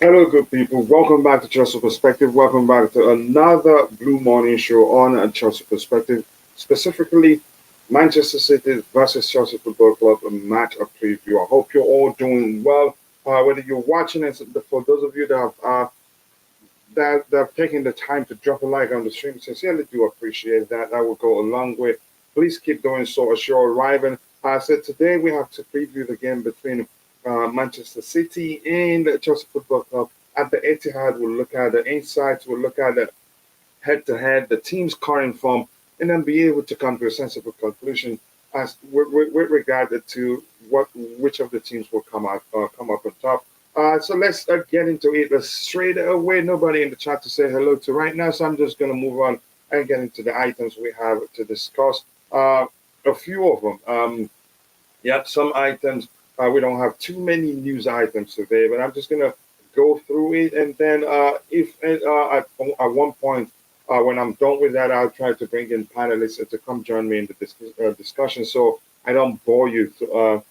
Hello, good people. Welcome back to Chelsea Perspective. Welcome back to another Blue Morning Show on Chelsea Perspective, specifically Manchester City versus Chelsea Football Club, a match of preview. I hope you're all doing well. Whether you're watching it, for those of you that have taken the time to drop a like on the stream, sincerely do appreciate that. That will go a long way. Please keep doing so as you're arriving. So today we have to preview the game between Manchester City and Chelsea Football Club at the Etihad. We'll look at the insights. We'll look at the head-to-head, the team's current form, and then be able to come to a sensible conclusion as with regard to which of the teams will come up on top. So let's get into it straight away. Nobody in the chat to say hello to right now, so I'm just going to move on and get into the items we have to discuss. A few of them. Yeah, some items. We don't have too many news items today, but I'm just going to go through it. And then if at one point, when I'm done with that, I'll try to bring in panelists to come join me in the discussion so I don't bore you to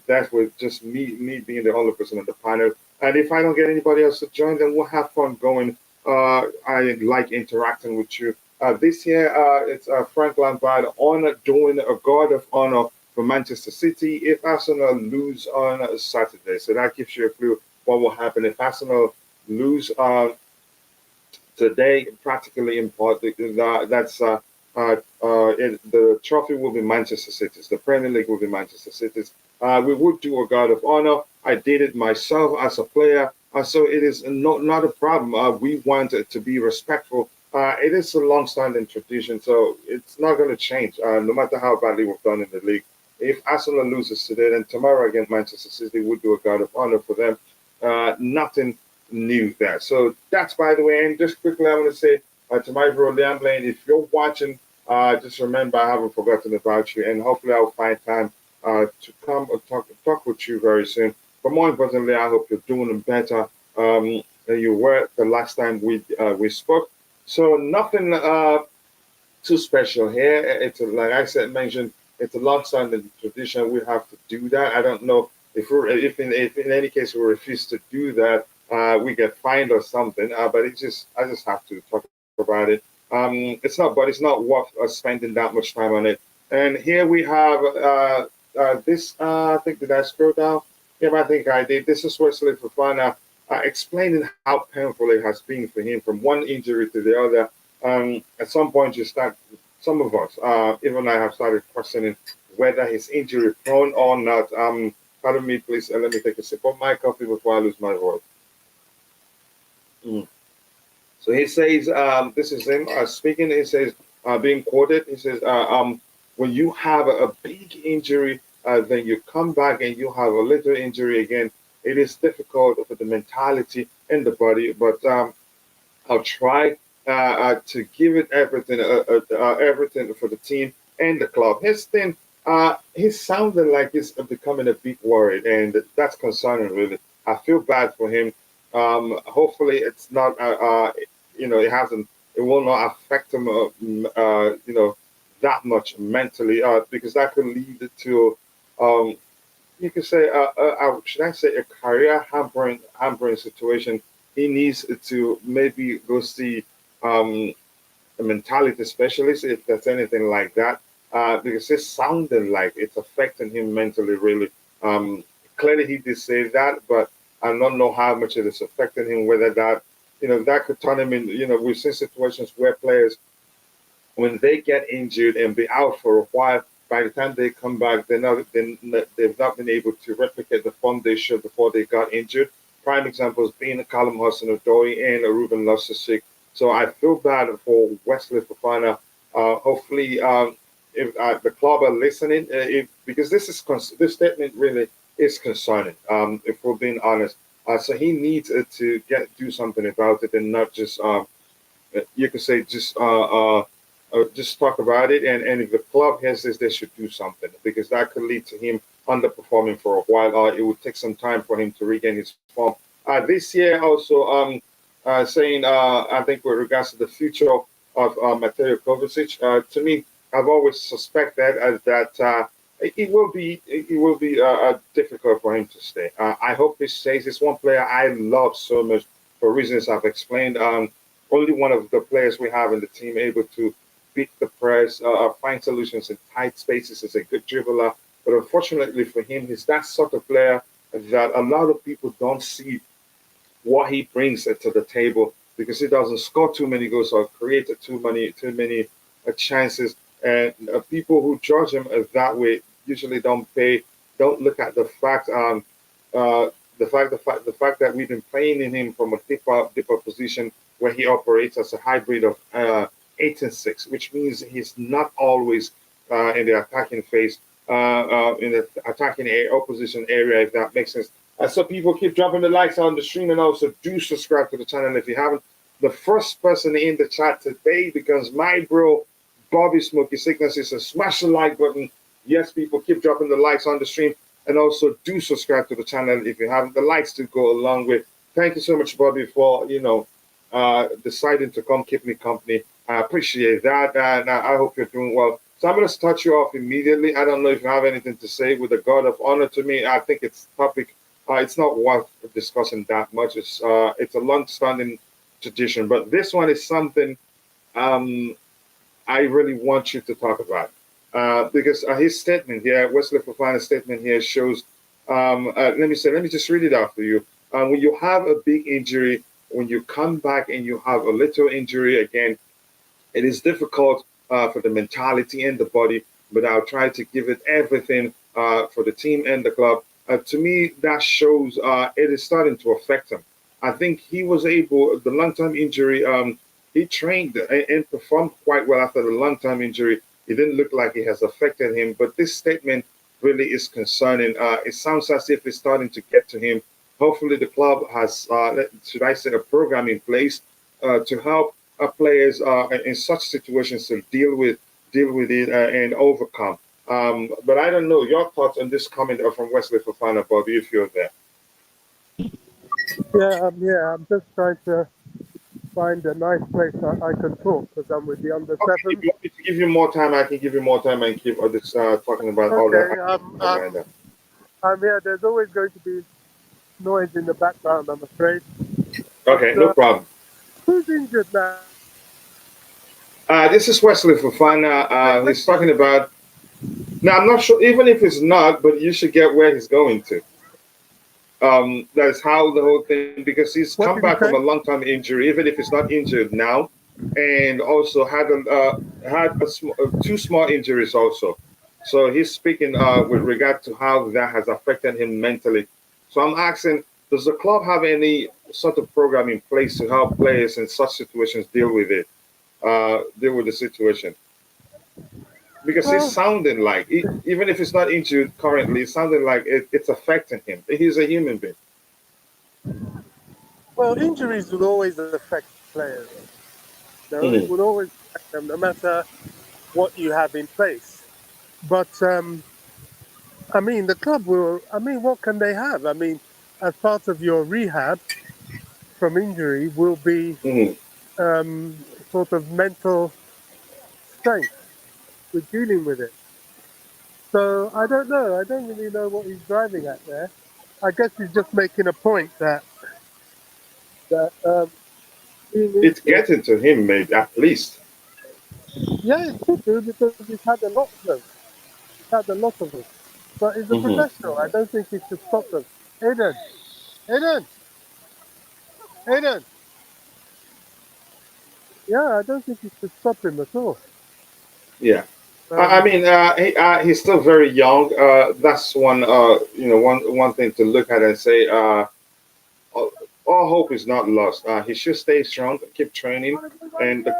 death with just me being the only person on the panel. And if I don't get anybody else to join, then we'll have fun going. I like interacting with you. This year, it's Frank Lampard on doing a guard of honor for Manchester City if Arsenal lose on Saturday. So that gives you a clue what will happen if Arsenal lose today. Practically important. The trophy will be Manchester City's. The Premier League will be Manchester City's. We would do a guard of honor. I did it myself as a player, so it is not a problem. We want it to be respectful. It is a long-standing tradition, so it's not going to change, no matter how badly we've done in the league. If Arsenal loses today, then tomorrow against Manchester City, would do a guard of honor for them. Nothing new there. So that's by the way. And just quickly, I want to say to my bro Liam Lane, if you're watching, just remember I haven't forgotten about you, and hopefully I'll find time to come and talk with you very soon. But more importantly, I hope you're doing better than you were the last time we spoke. So nothing too special here. It's like I said, mentioned. It's a long-standing tradition. We have to do that. I don't know if in any case we refuse to do that, we get fined or something. But I just have to talk about it. But it's not worth us spending that much time on it. And here we have this. I think did I scroll down? Yeah, I think I did. This is Wesley Fofana explaining how painful it has been for him from one injury to the other. At some point, you start. Some of us, even I, have started questioning whether he's injury prone or not. Pardon me, please. Let me take a sip of my coffee before I lose my voice. Mm. So he says, this is him speaking. He says, being quoted, he says, when you have a big injury, then you come back and you have a little injury again. It is difficult for the mentality and the body, but I'll try to give it everything for the team and the club. His thing, he's sounding like he's becoming a bit worried, and that's concerning, really. I feel bad for him. Hopefully, it's not, it will not affect him, that much mentally, because that could lead to, um, you could say, should I say, a career hampering situation. He needs to maybe go see a mentality specialist if there's anything like that, because it's sounding like it's affecting him mentally, really. Clearly, he did say that, but I don't know how much it is affecting him, whether that, that could turn him in, we've seen situations where players, when they get injured and be out for a while, by the time they come back, they've not been able to replicate the form they should before they got injured. Prime examples being Callum Hudson-Odoi and Ruben Loftus-Cheek. So I feel bad for Wesley Fofana. Hopefully, if the club are listening, because this statement really is concerning. If we're being honest, so he needs to do something about it and not just you could say just talk about it. And if the club has this, they should do something because that could lead to him underperforming for a while. It would take some time for him to regain his form. This year also. Saying, I think, with regards to the future of Mateo Kovacic, to me, I've always suspected that it will be difficult for him to stay. I hope he stays. It's one player I love so much for reasons I've explained. Only one of the players we have in the team able to beat the press, find solutions in tight spaces. Is a good dribbler, but unfortunately for him, he's that sort of player that a lot of people don't see what he brings to the table because he doesn't score too many goals or create too many chances. And people who judge him that way usually don't look at the fact that we've been playing in him from a deeper position where he operates as a hybrid of 8 and 6, which means he's not always in the attacking phase, in the attacking opposition area, if that makes sense. So people keep dropping the likes on the stream and also do subscribe to the channel if you haven't. The first person in the chat today becomes my bro, Bobby Smoky Sickness. Is a smash the like button. Yes, people keep dropping the likes on the stream and also do subscribe to the channel if you haven't. The likes to go along with. Thank you so much, Bobby, for deciding to come keep me company. I appreciate that, and I hope you're doing well. So I'm going to start you off immediately. I don't know if you have anything to say with the God of Honor to me. I think it's topic. It's not worth discussing that much. It's a long-standing tradition, but this one is something I really want you to talk about because his statement here, Wesley Fofana's statement here shows. Let me just read it out for you. When you have a big injury, when you come back and you have a little injury again, it is difficult for the mentality and the body, but I'll try to give it everything for the team and the club. To me, that shows it is starting to affect him. I think he was able, the long-term injury, he trained and performed quite well after the long-term injury. It didn't look like it has affected him, but this statement really is concerning. It sounds as if it's starting to get to him. Hopefully the club has, should I say, a program in place to help players in such situations to deal with it and overcome. But I don't know your thoughts on this comment from Wesley Fofana, Bobby, if you're there. Yeah, I'm just trying to find a nice place I can talk because I'm with the under Okay, seven. if you want me to give you more time, I can give you more time and keep this talking about all that. I'm here. There's always going to be noise in the background, I'm afraid. Okay, no problem. Who's injured now? This is Wesley Fofana. He's talking about. Now, I'm not sure, even if it's not, but you should get where he's going to. That's how the whole thing, because he's come back from a long-term injury, even if he's not injured now, and also had two small injuries also. So he's speaking with regard to how that has affected him mentally. So I'm asking, does the club have any sort of program in place to help players in such situations deal with it, deal with the situation? Because it's sounding like, even if it's not injured currently, it's sounding like it's affecting him. He's a human being. Well, injuries will always affect players. It will always affect them, no matter what you have in place. But, I mean, the club will, what can they have? I mean, as part of your rehab from injury will be sort of mental strength with dealing with it. So I don't know. I don't really know what he's driving at there. I guess he's just making a point that it's getting to him, maybe at least. Yeah, it could do because he's had a lot of them. He's had a lot of them. But he's a professional. I don't think he should stop them. Aiden. Yeah, I don't think he should stop him at all. Yeah. I mean, he's still very young. That's one thing to look at and say. All hope is not lost. He should stay strong, keep training, and the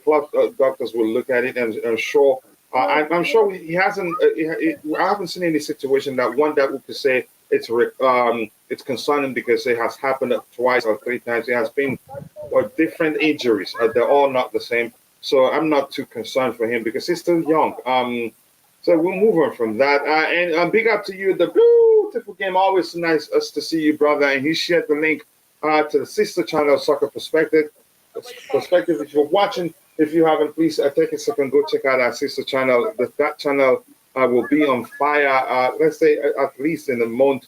club doctors will look at it. And I'm sure. I'm sure he hasn't. I haven't seen any situation that we could say it's concerning because it has happened twice or three times. It has been different injuries. They're all not the same. So I'm not too concerned for him because he's still young. So we'll move on from that. And big up to you, the beautiful game. Always nice us to see you, brother. And he shared the link to the sister channel, Soccer Perspective. If you're watching, if you haven't, please take a second, go check out our sister channel. That channel will be on fire. Let's say at least in a month.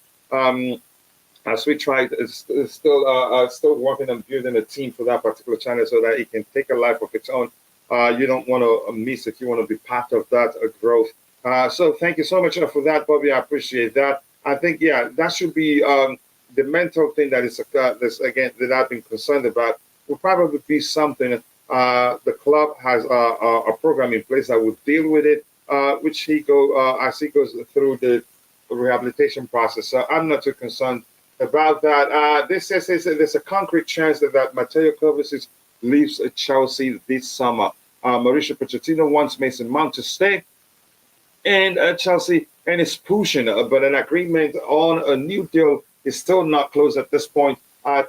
As we tried, still working on building a team for that particular channel so that it can take a life of its own. You don't want to miss it. You want to be part of that growth. So thank you so much for that, Bobby. I appreciate that. I think, yeah, that should be the mental thing that is this again that I've been concerned about. Will probably be something. The club has a program in place that will deal with it, which he go as he goes through the rehabilitation process. So I'm not too concerned about that. This says there's a concrete chance that Matteo Kovacic leaves Chelsea this summer. Mauricio Pochettino wants Mason Mount to stay, and Chelsea and is pushing, but an agreement on a new deal is still not close at this point.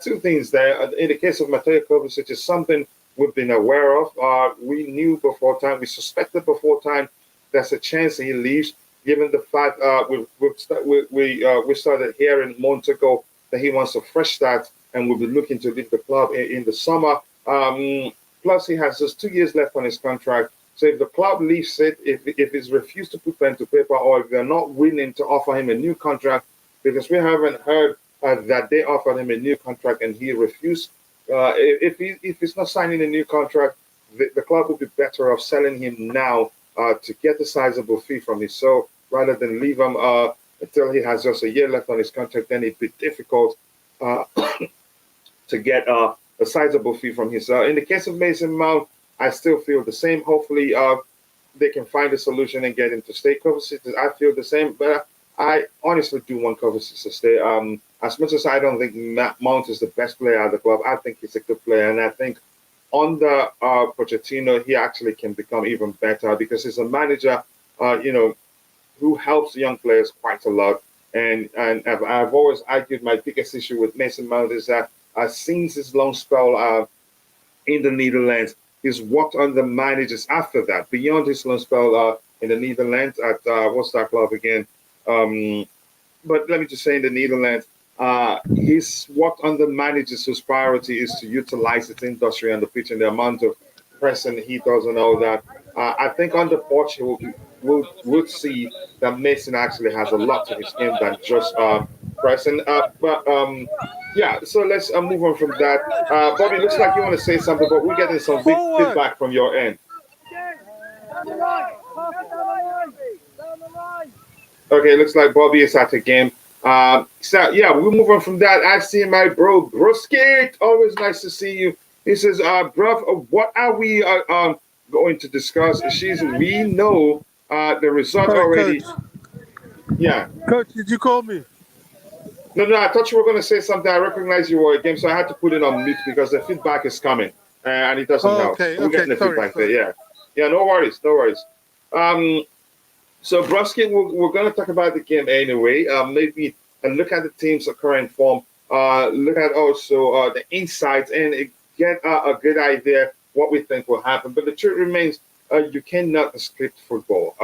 Two things there. In the case of Matteo Kovacic, is something we've been aware of. We knew before time, we suspected before time there's a chance he leaves, given the fact we started hearing months ago that he wants a fresh start and will be looking to leave the club in the summer. Plus, he has just 2 years left on his contract. So if the club leaves it, if he's refused to put pen to paper, or if they're not willing to offer him a new contract, because we haven't heard that they offered him a new contract and he refused. If he's not signing a new contract, the club would be better off selling him now to get a sizable fee from him. So rather than leave him until he has just a year left on his contract, then it'd be difficult to get a sizable fee from him. So in the case of Mason Mount, I still feel the same. Hopefully, they can find a solution and get him to stay. Kovacic, I feel the same, but I honestly do want Kovacic to stay. As much as I don't think Mount is the best player at the club, I think he's a good player, and I think under Pochettino, he actually can become even better because he's a manager, who helps young players quite a lot. And I've always argued my biggest issue with Mason Mount is that since his long spell in the Netherlands, he's worked under managers after that, beyond his long spell in the Netherlands at what's that club again? But let me just say in the Netherlands, he's worked under managers whose priority is to utilize its industry on the pitch and the amount of pressing he does and all that. I think under Poch, would see that Mason actually has a lot to his game than just pressing. Yeah, so let's move on from that. Bobby, looks like you want to say something, but we're getting some big Forward. feedback from your end. Okay, looks like Bobby is at the game. So yeah, we'll move on from that. I see my bro Broskate. Always nice to see you. He says, bruv, what are we going to discuss? We know the result Sorry, already. Coach. Yeah. Coach, did you call me? No, I thought you were going to say something. I recognize you were a game, so I had to put it on mute because the feedback is coming and it doesn't help. Okay, We're getting the sorry, feedback there. Yeah, no worries. So, Broski, we're going to talk about the game anyway. Maybe look at the team's current form. Look at also the insights and get a good idea what we think will happen. But the truth remains, you cannot script football.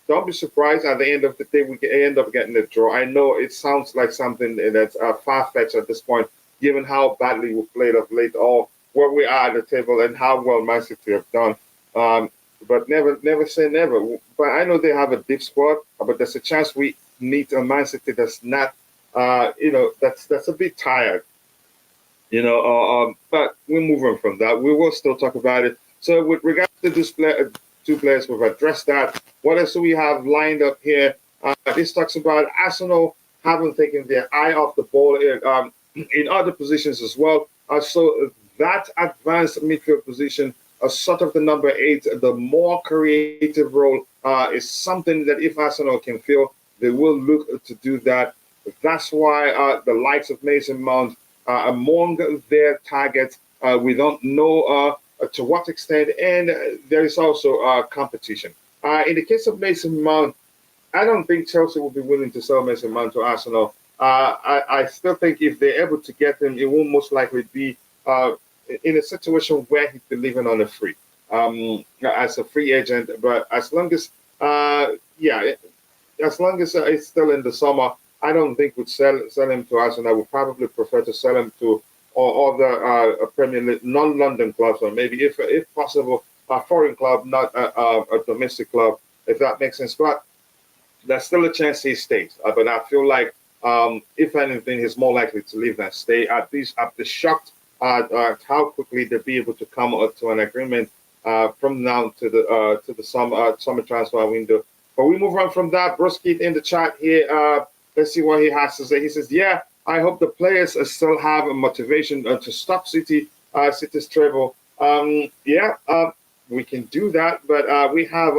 Don't be surprised at the end of the day we end up getting a draw. I know it sounds like something that's far-fetched at this point, given how badly we played of late, or where we are at the table and how well Man City have done. But never say never. But I know they have a deep squad, but there's a chance we meet a Man City that's not, that's a bit tired. But we're moving from that. We will still talk about it. So with regards to this two players, we've addressed that. What else do we have lined up here? This talks about Arsenal haven't taken their eye off the ball in other positions as well. So that advanced midfield position, sort of the number 8, the more creative role is something that if Arsenal can fill, they will look to do that. That's why the likes of Mason Mount are among their targets. We don't know to what extent, and there is also competition. In the case of Mason Mount, I don't think Chelsea will be willing to sell Mason Mount to Arsenal. I still think if they're able to get him, it will most likely be in a situation where he'd be living on a free, as a free agent. But as long as, it's still in the summer, I don't think we'd sell him to Arsenal. I would probably prefer to sell him to other Premier League, non-London clubs, or maybe, if possible, a foreign club, not a domestic club. if that makes sense. But there's still a chance he stays. But I feel like, if anything, he's more likely to leave than stay. At least I'd be shocked at how quickly they'll be able to come to an agreement from now to the summer transfer window. But we move on from that. Broski in the chat here. Let's see what he has to say. He says, "Yeah, I hope the players still have a motivation to stop City's treble. Yeah, we can do that, but we have,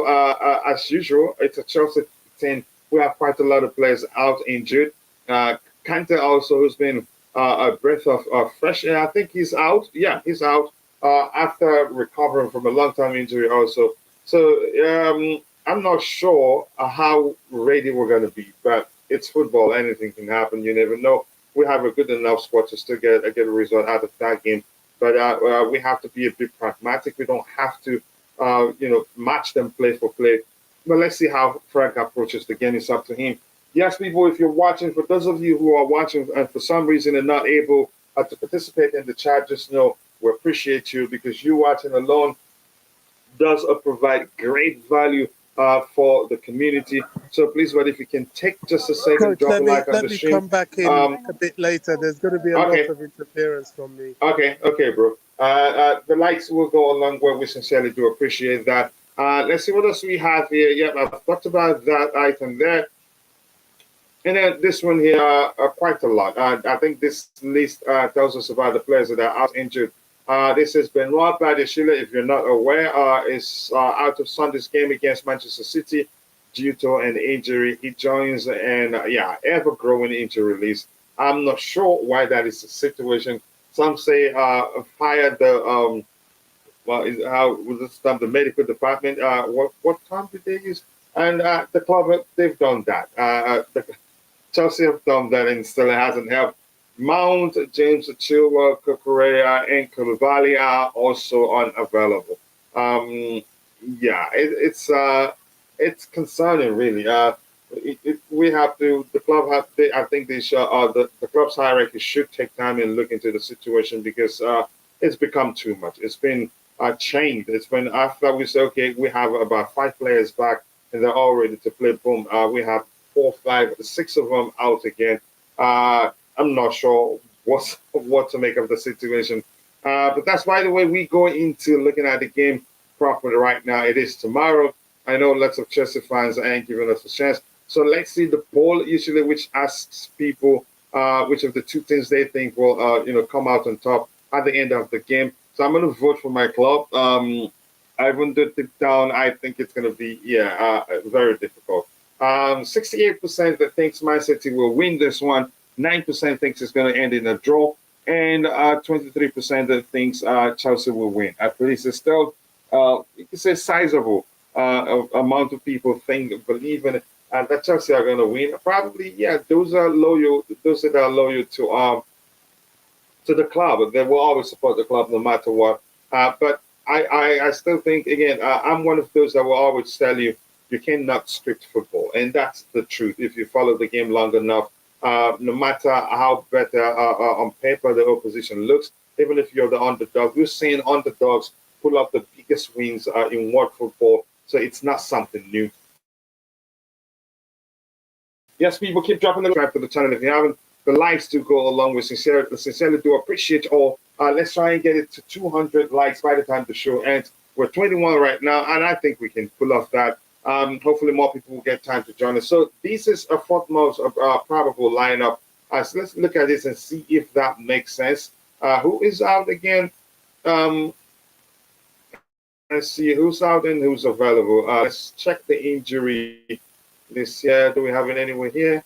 as usual, it's a Chelsea team. We have quite a lot of players out injured. Kante also, who's been a breath of fresh air. I think he's out. Yeah, he's out after recovering from a long-term injury also. So I'm not sure how ready we're going to be, but it's football. Anything can happen. You never know. We have a good enough squad to still get a result out of that game. But we have to be a bit pragmatic. We don't have to, match them play for play. But let's see how Frank approaches the game. It's up to him. Yes, people, if you're watching, for those of you who are watching and for some reason are not able to participate in the chat, just know we appreciate you, because you watching alone does provide great value for the community. So please, but if you can take just a second, Coach, drop a like on let the me stream. come back in a bit later. There's going to be a lot of interference from me. Okay, bro. The likes will go a long way. We sincerely do appreciate that. Let's see what else we have here. Yep, I've talked about that item there. And then this one here, quite a lot. I think this list tells us about the players that are out injured. This is Benoit Badiashile, if you're not aware, is out of Sunday's game against Manchester City due to an injury. He joins an ever-growing injury list. I'm not sure why that is the situation. Some say fire the the medical department. What term did they use? And the club, they've done that. Chelsea have done that, and still it hasn't helped. Mount, James Chilwell, Kukurea, and Koulibaly are also unavailable. It's concerning, really. We have to. The club have. I think they should. The club's hierarchy should take time and look into the situation, because it's become too much. It's been chained. It's been, after we say, okay, we have about 5 players back and they're all ready to play. Boom. We have 4, 5, 6 of them out again. I'm not sure what to make of the situation. But that's why the way we go into looking at the game properly right now. It is tomorrow. I know lots of Chelsea fans ain't giving us a chance. So let's see the poll, usually, which asks people which of the 2 teams they think will come out on top at the end of the game. So I'm going to vote for my club. I wouldn't do it down. I think it's going to be very difficult. 68% that thinks Man City will win this one. 9% thinks it's going to end in a draw, and 23% that thinks Chelsea will win. At least it's still, you can say, sizable amount of people believe in it, that Chelsea are going to win. Probably, those are loyal. Those that are loyal to the club. They will always support the club no matter what. But I still think, again, I'm one of those that will always tell you cannot script football, and that's the truth. If you follow the game long enough, no matter how better on paper the opposition looks, even if you're the underdog, we're seeing underdogs pull up the biggest wins in world football. So it's not something new. Yes, people, keep dropping the subscribe to the channel if you haven't. The likes to go along with sincerely do appreciate all. Let's try and get it to 200 likes by the time the show ends. We're 21 right now, and I think we can pull off that. Hopefully more people will get time to join us. So this is a fourth-most probable lineup. So let's look at this and see if that makes sense. Who is out again? Let's see who's out and who's available. Let's check the injury list here. Do we have it anywhere here?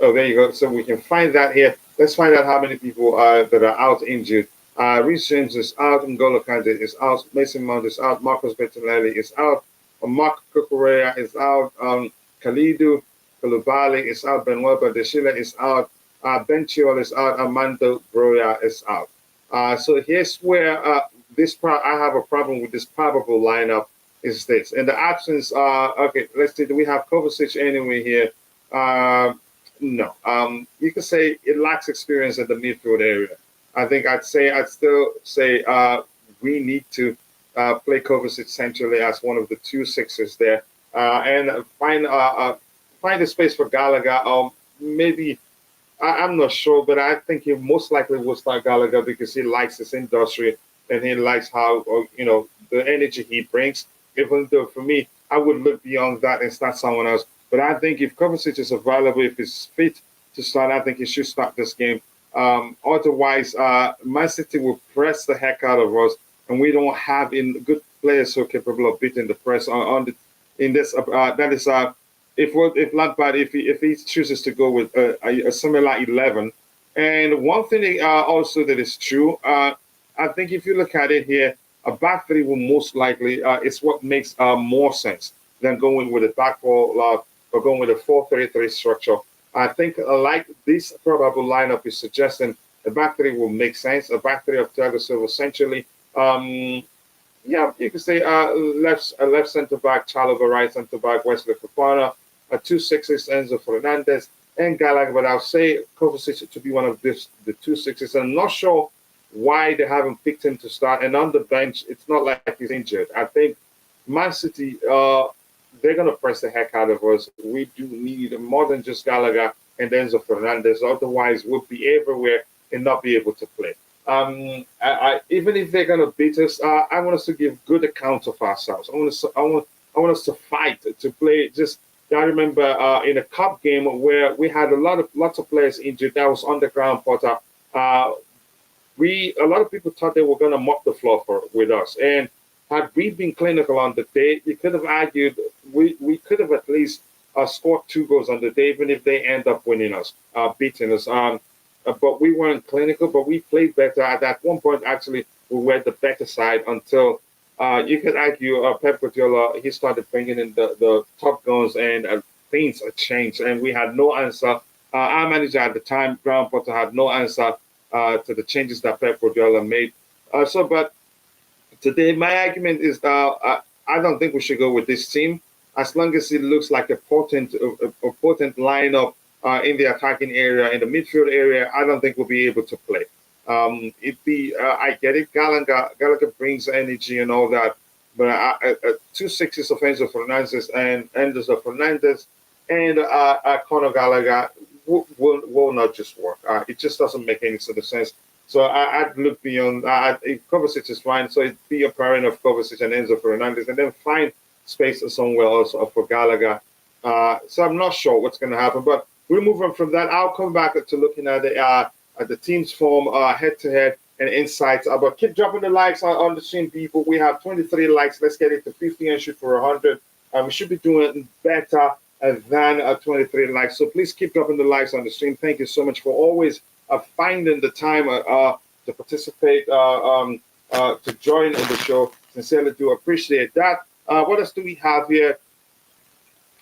Oh, there you go. So we can find that here. Let's find out how many people that are out injured. Reece James is out. N'Golo Kante is out. Mason Mount is out. Marcus Bettinelli is out. Mark Kukurea is out. Kalidou Koulibaly is out. Benoit Badiashile is out. Ben Chilwell is out. Armando Broja is out. So here's where I have a problem with this probable lineup is this. In the absence, okay, let's see. Do we have Kovacic anyway here? No. You could say it lacks experience in the midfield area. I think I'd still say we need to play Kovacic centrally as one of the 2 6s there, and find a space for Gallagher. Maybe I'm not sure, but I think he most likely will start Gallagher because he likes this industry and he likes how the energy he brings. Even though for me, I would look beyond that and start someone else. But I think if Kovacic is available, if he's fit to start, I think he should start this game. Otherwise, Man City will press the heck out of us, and we don't have in good players who are capable of beating the press on the in this. That is if Lampard if he chooses to go with a similar 11. And one thing also that is true, I think if you look at it here, a back three will most likely it's what makes more sense than going with a back four or going with a 4-3-3 structure. I think like this probable lineup is suggesting the back three will make sense. A back three of Thiago Silva essentially. Yeah, you can say left centre back, Chalobah, right centre back, Wesley Fofana, 2 6s, Enzo Fernandez, and Gallagher. But I'll say Kovacic to be one of the 2 6s. I'm not sure why they haven't picked him to start. And on the bench, it's not like he's injured. I think Man City, they're going to press the heck out of us. We do need more than just Gallagher and Enzo Fernandez. Otherwise, we'll be everywhere and not be able to play. Even if they're going to beat us, I want us to give good accounts of ourselves. I want us to fight to play. Just I remember in a cup game where we had lots of players injured. That was underground Potter. A lot of people thought they were going to mop the floor with us. And had we been clinical on the day, you could have argued we could have at least scored 2 goals on the day, even if they end up winning us, beating us. But we weren't clinical, but we played better. At one point, actually, we were the better side until you could argue Pep Guardiola, he started bringing in the top guns and things changed, and we had no answer. Our manager at the time, Graham Potter, had no answer to the changes that Pep Guardiola made. But today, my argument is I don't think we should go with this team as long as it looks like a potent lineup in the attacking area, in the midfield area. I don't think we'll be able to play. I get it. Gallagher brings energy and all that, but 2 6s of Enzo Fernandez and Conor Gallagher will not just work. It just doesn't make any sort of sense. So I'd look beyond. Kovacic is fine, so it'd be a pairing of Kovacic and Enzo Fernandez, and then find space somewhere else for Gallagher. So I'm not sure what's going to happen, but we'll move on from that. I'll come back to looking at the team's form head-to-head and insights. But keep dropping the likes on the stream, people. We have 23 likes. Let's get it to 50 and shoot for 100. We should be doing better than 23 likes. So please keep dropping the likes on the stream. Thank you so much for always finding the time to participate, to join in the show. Sincerely do appreciate that. What else do we have here?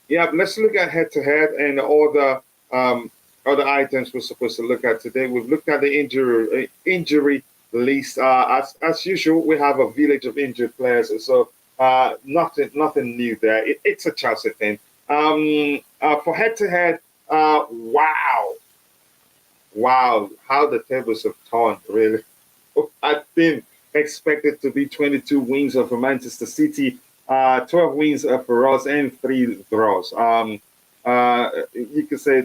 Yeah, let's look at head-to-head and all the other items we're supposed to look at today. We've looked at the injury list. As usual, we have a village of injured players, so nothing new there. It's a Chelsea thing. For head-to-head, wow, how the tables have turned, really. I think expected to be 22 wins for Manchester City, 12 wins for us, and 3 draws. You could say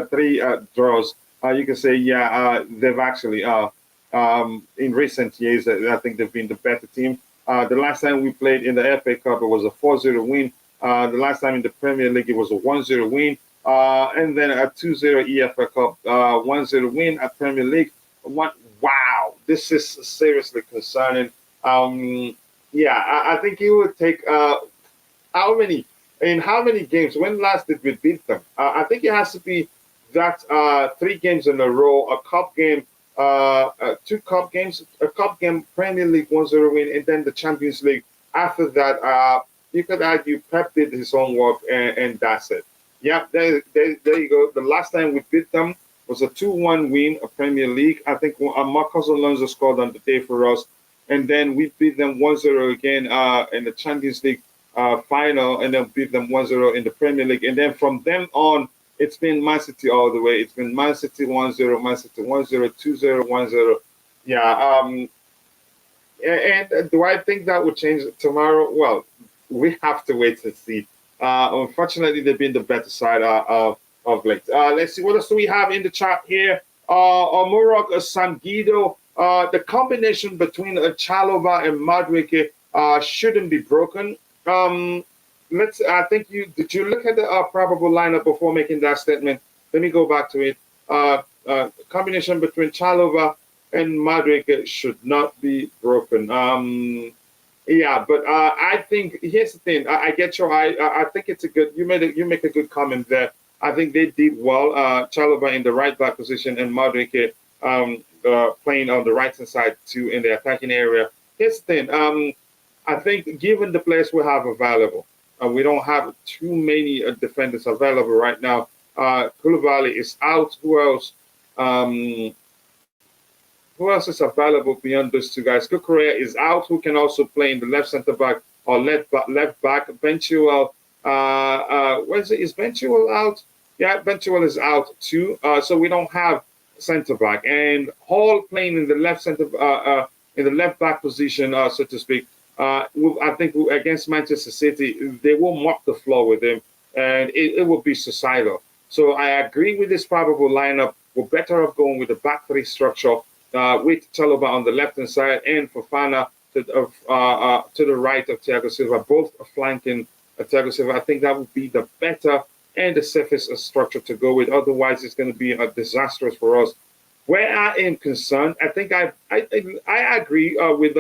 3 draws. You could say, they've actually, in recent years, I think they've been the better team. The last time we played in the FA Cup, it was a 4-0 win. The last time in the Premier League, it was a 1-0 win. And then a 2-0 EFL Cup, 1-0 win at Premier League. Wow, this is seriously concerning. I think it would take how many games? When last did we beat them? I think it has to be that 3 games in a row, a cup game, 2 cup games, a cup game, Premier League 1-0 win, and then the Champions League. After that, you could argue Pep did his own work, and that's it. Yeah, there you go. The last time we beat them was a 2-1 win, a Premier League. I think Marcos Alonso scored on the day for us. And then we beat them 1-0 again in the Champions League final, and then beat them 1-0 in the Premier League. And then from then on, it's been Man City all the way. It's been Man City 1-0, Man City 1-0, 2-0, 1-0. Yeah, And do I think that would change tomorrow? Well, we have to wait and see. Unfortunately, they've been the better side of late. Let's see what else do we have in the chat here. Omurok Sangido, the combination between Chalova and Madwike shouldn't be broken. I think did you look at the probable lineup before making that statement? Let me go back to it. Combination between Chalova and Madrid should not be broken. Yeah, but I think here's the thing. I get your. I think it's a good. You make a good comment there. I think they did well. Chalobah in the right back position and Madrid playing on the right hand side too in the attacking area. Here's the thing. I think given the players we have available, we don't have too many defenders available right now. Koulibaly is out. Who else? Who else is available beyond those two guys? Kukurea is out, who can also play in the left centre back or left back. Benchua, where is it? Is Benchua out? Yeah, Benchua is out too. So we don't have centre back, and Hall playing in the left centre, in the left back position, so to speak. I think against Manchester City, they will mop the floor with him, and it will be suicidal. So I agree with this probable lineup. We're better off going with the back three structure. With Chalobah on the left-hand side and Fofana to the right of Thiago Silva, both flanking Thiago Silva. I think that would be the better and the safest structure to go with. Otherwise, it's going to be disastrous for us. Where I am concerned, I think I agree with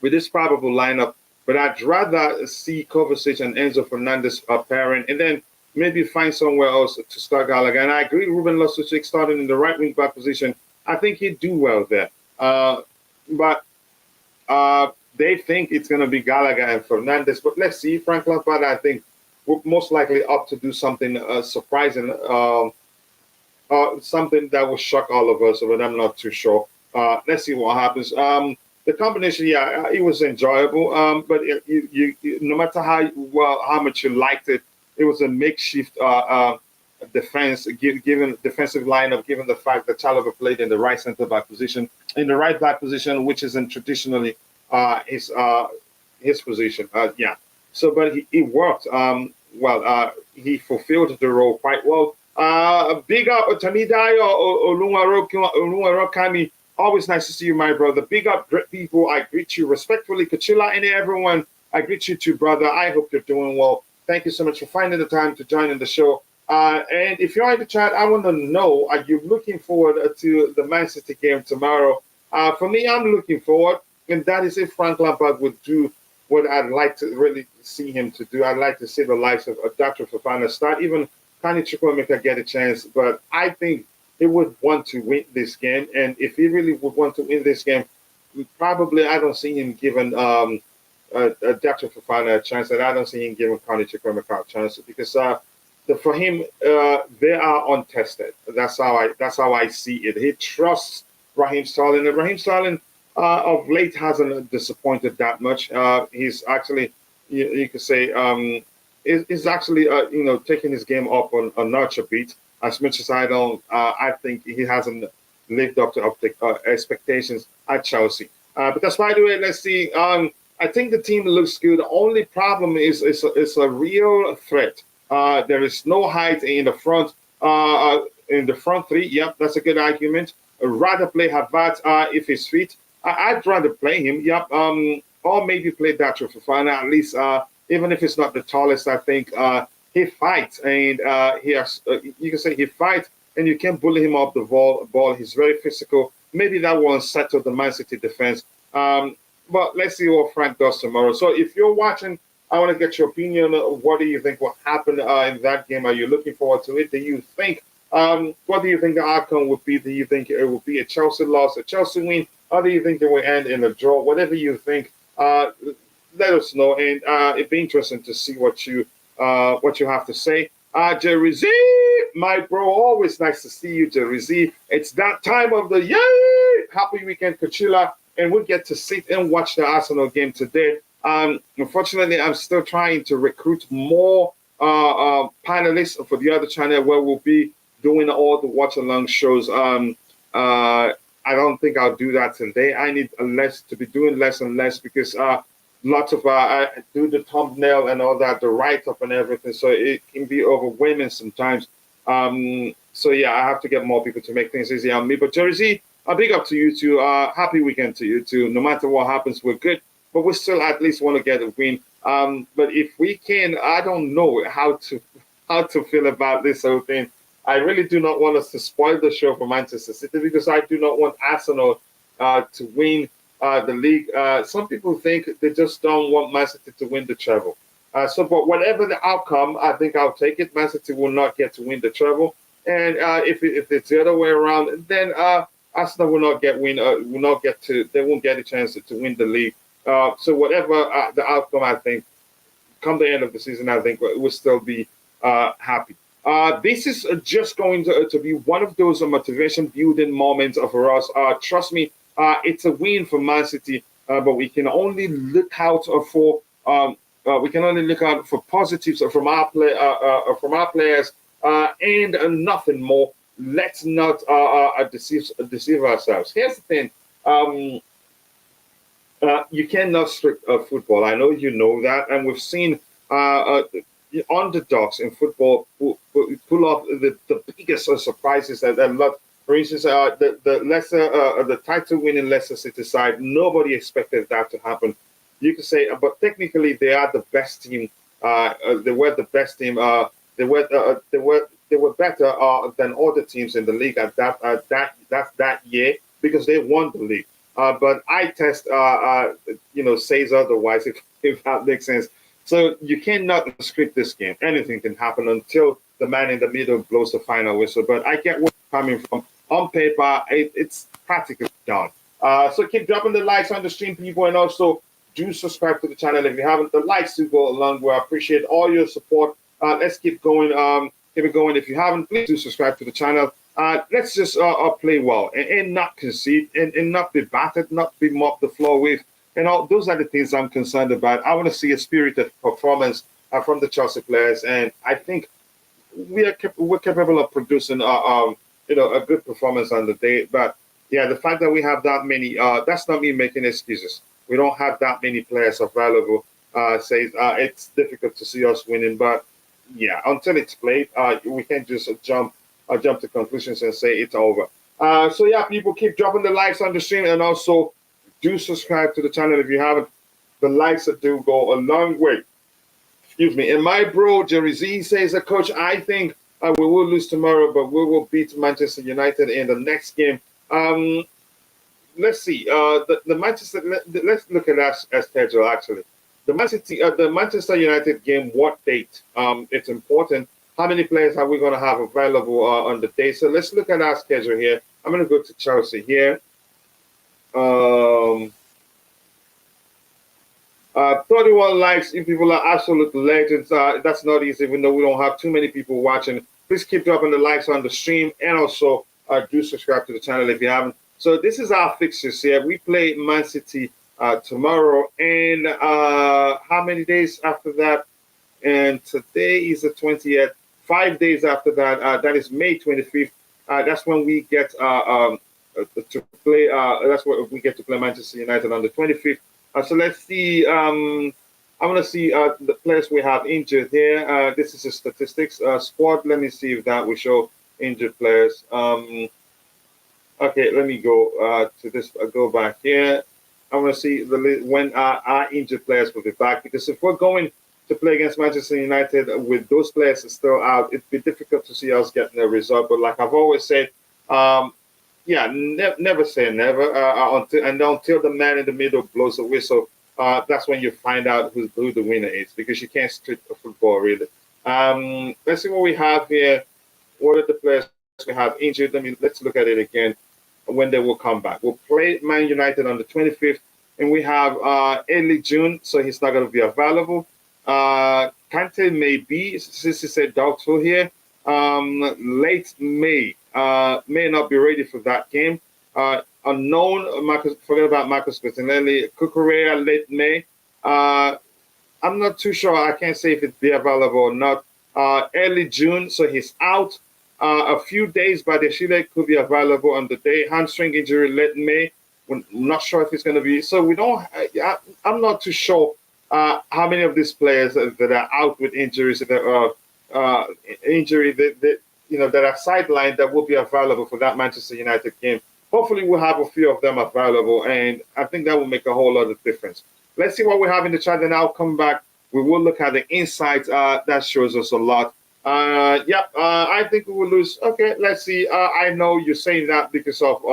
this probable lineup, but I'd rather see Kovacic and Enzo Fernandez pairing, and then maybe find somewhere else to start Gallagher. And I agree, Ruben Loftus-Cheek starting in the right wing back position. I think he'd do well there. But they think it's going to be Gallagher and Fernandez. But let's see. Frank Lampard, I think, will most likely opt to do something surprising, something that will shock all of us, but I'm not too sure. Let's see what happens. The combination, yeah, it was enjoyable. But no matter how much you liked it, it was a makeshift defense, given defensive lineup, given the fact that Chalobah played in the right centre back position, which isn't traditionally his position. Yeah. So, but he worked. He fulfilled the role quite well. Big up Tamidai or Olunwarokami. Always nice to see you, my brother. Big up, great people. I greet you respectfully. Kachila and everyone. I greet you too, brother. I hope you're doing well. Thank you so much for finding the time to join in the show. And if you're in the chat, I want to know, are you looking forward to the Man City game tomorrow? For me, I'm looking forward, and that is if Frank Lampard would do what I'd like to really see him to do. I'd like to see the likes of Dr. Fofana start, even Kani Chukwuemeka get a chance. But I think he would want to win this game, and if he really would want to win this game, probably I don't see him giving Dr. Fofana a chance, and I don't see him giving Kani Chukwuemeka a chance because for him, they are untested. That's how I see it. He trusts Raheem Sterling, and Raheem Sterling of late hasn't disappointed that much. He's actually, you could say, is actually taking his game up a notch a bit. As much as I think he hasn't lived up to expectations at Chelsea. But that's by the way. Let's see. I think the team looks good. The only problem is it's a real threat. There is no height in the front. In the front three, yep, that's a good argument. I'd rather play Havertz if he's fit. I'd rather play him, yep. Or maybe play Dacho Fofana. At least, even if it's not the tallest, I think he fights, and he has. You can say he fights, and you can bully him off the ball. He's very physical. Maybe that will unsettle the Man City defense. But let's see what Frank does tomorrow. So if you're watching, I want to get your opinion. What do you think will happen in that game? Are you looking forward to it? Do you think? What do you think the outcome would be? Do you think it will be a Chelsea loss, a Chelsea win, or do you think it will end in a draw? Whatever you think, let us know, and it'd be interesting to see what you have to say. Jerry Z, my bro, always nice to see you, Jerry Z. It's that time of the year. Happy weekend, Kachila, and we'll get to sit and watch the Arsenal game today. Unfortunately, I'm still trying to recruit more panelists for the other channel where we'll be doing all the watch along shows. I don't think I'll do that today. I need less to be doing less and less because lots of I do the thumbnail and all that, the write up and everything, so it can be overwhelming sometimes. So yeah, I have to get more people to make things easy on me. But Jersey, a big up to you too. Happy weekend to you too. No matter what happens, we're good, but we still at least want to get a win. But if we can, I don't know how to feel about this whole thing. I really do not want us to spoil the show for Manchester City because I do not want Arsenal to win the league. Some people think they just don't want Man City to win the treble. But whatever the outcome, I think I'll take it. Man City will not get to win the treble, and if it's the other way around, then Arsenal will not get win. Will not get to. They won't get a chance to win the league. So whatever the outcome, I think, come the end of the season, I think we'll still be happy. This is just going to be one of those motivation building moments for us. Trust me, it's a win for Man City, but we can only look out for positives from our players and nothing more. Let's not deceive ourselves. Here's the thing. You cannot strict football. I know you know that, and we've seen underdogs in football pull off the biggest surprises that lot. For instance, the title-winning Leicester City side, nobody expected that to happen. You could say, but technically they are the best team. They were the best team. They were better than other teams in the league at that year because they won the league. But eye test, says otherwise. If that makes sense. So you cannot script this game. Anything can happen until the man in the middle blows the final whistle. But I get where you're coming from. On paper, it's practically done. So keep dropping the likes on the stream, people, and also do subscribe to the channel if you haven't. The likes do go a long way. I appreciate all your support. Let's keep going. Keep it going. If you haven't, please do subscribe to the channel. Let's just play well and not concede and not be battered, not be mopped the floor with. And all those are the things I'm concerned about. I want to see a spirited performance from the Chelsea players, and I think we're capable of producing a good performance on the day. But yeah, the fact that we have that many, that's not me making excuses. We don't have that many players available. Says it's difficult to see us winning, but yeah, until it's played, we can't just jump to conclusions and say it's over. So yeah, people keep dropping the likes on the stream, and also do subscribe to the channel if you haven't. The likes do go a long way. Excuse me. And my bro Jerry Z says, "Coach, I think we will lose tomorrow, but we will beat Manchester United in the next game." Let's see. The Manchester. Let's look at our schedule. Actually, the Manchester United game. What date? It's important. How many players are we going to have available on the day? So let's look at our schedule here. I'm going to go to Chelsea here. 31 likes. You people are absolute legends. That's not easy, even though we don't have too many people watching. Please keep dropping the likes on the stream, and also do subscribe to the channel if you haven't. So this is our fixtures here. We play Man City tomorrow, and how many days after that? And today is the 20th. 5 days after that, that is May 25th. That's when we get to play. That's what we get to play Manchester United on the 25th. So let's see. I want to see the players we have injured here. This is the statistics squad. Let me see if that will show injured players. Okay, let me go to this. Go back here. I want to see when our injured players will be back, because if we're going to play against Manchester United with those players still out, it'd be difficult to see us getting a result. But like I've always said, never say never until the man in the middle blows the whistle. That's when you find out who the winner is, because you can't script the football really. Let's see what we have here. What are the players we have injured? Let's look at it again when they will come back. We'll play Man United on the 25th, and we have early June, so he's not going to be available. Kante may be, since he said doubtful here. Late May, may not be ready for that game. Unknown, forget about Marcus Bettinelli. Cucurella, late May. I'm not too sure. I can't say if it'd be available or not. Early June, so he's out. A few days, Badeshile could be available on the day. Hamstring injury late May. We're not sure if it's going to be. So we don't. I'm not too sure how many of these players that are out with injuries that are injury that are sidelined that will be available for that Manchester United game. Hopefully, we'll have a few of them available, and I think that will make a whole lot of difference. Let's see what we have in the chat, and I'll come back. We will look at the insights. That shows us a lot. I think we will lose. Okay, let's see. I know you're saying that because of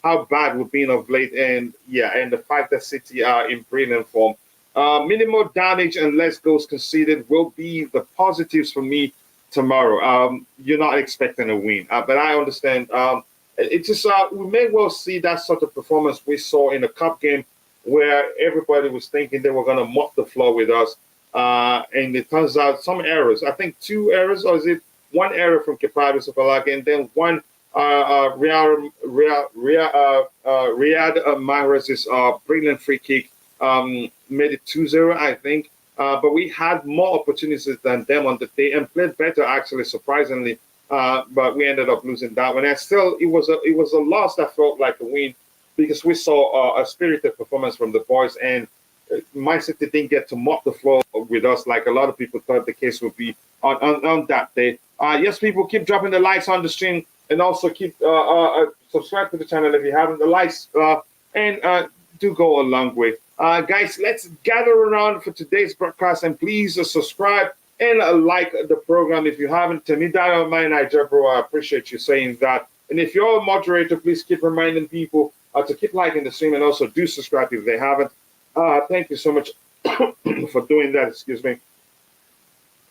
how bad we've been of late, and the fact that City are in brilliant form. Minimal damage and less goals conceded will be the positives for me tomorrow. You're not expecting a win, but I understand. It's just we may well see that sort of performance we saw in the cup game, where everybody was thinking they were going to mop the floor with us, and it turns out some errors. I think 2 errors, or is it 1 error from Kepa Arrizabalaga, and then one Riyad Mahrez's brilliant free kick made it 2-0, I think. But we had more opportunities than them on the day and played better, actually, surprisingly. But we ended up losing that one. And still, it was a loss that felt like a win because we saw a spirited performance from the boys. And Man City didn't get to mop the floor with us like a lot of people thought the case would be on that day. Yes, people, keep dropping the likes on the stream, and also keep subscribe to the channel if you haven't. The likes and do go a long way. Guys, let's gather around for today's broadcast, and please subscribe and like the program if you haven't. Temida Niger, bro, I appreciate you saying that. And if you're a moderator, please keep reminding people to keep liking the stream, and also do subscribe if they haven't. Thank you so much for doing that. Excuse me.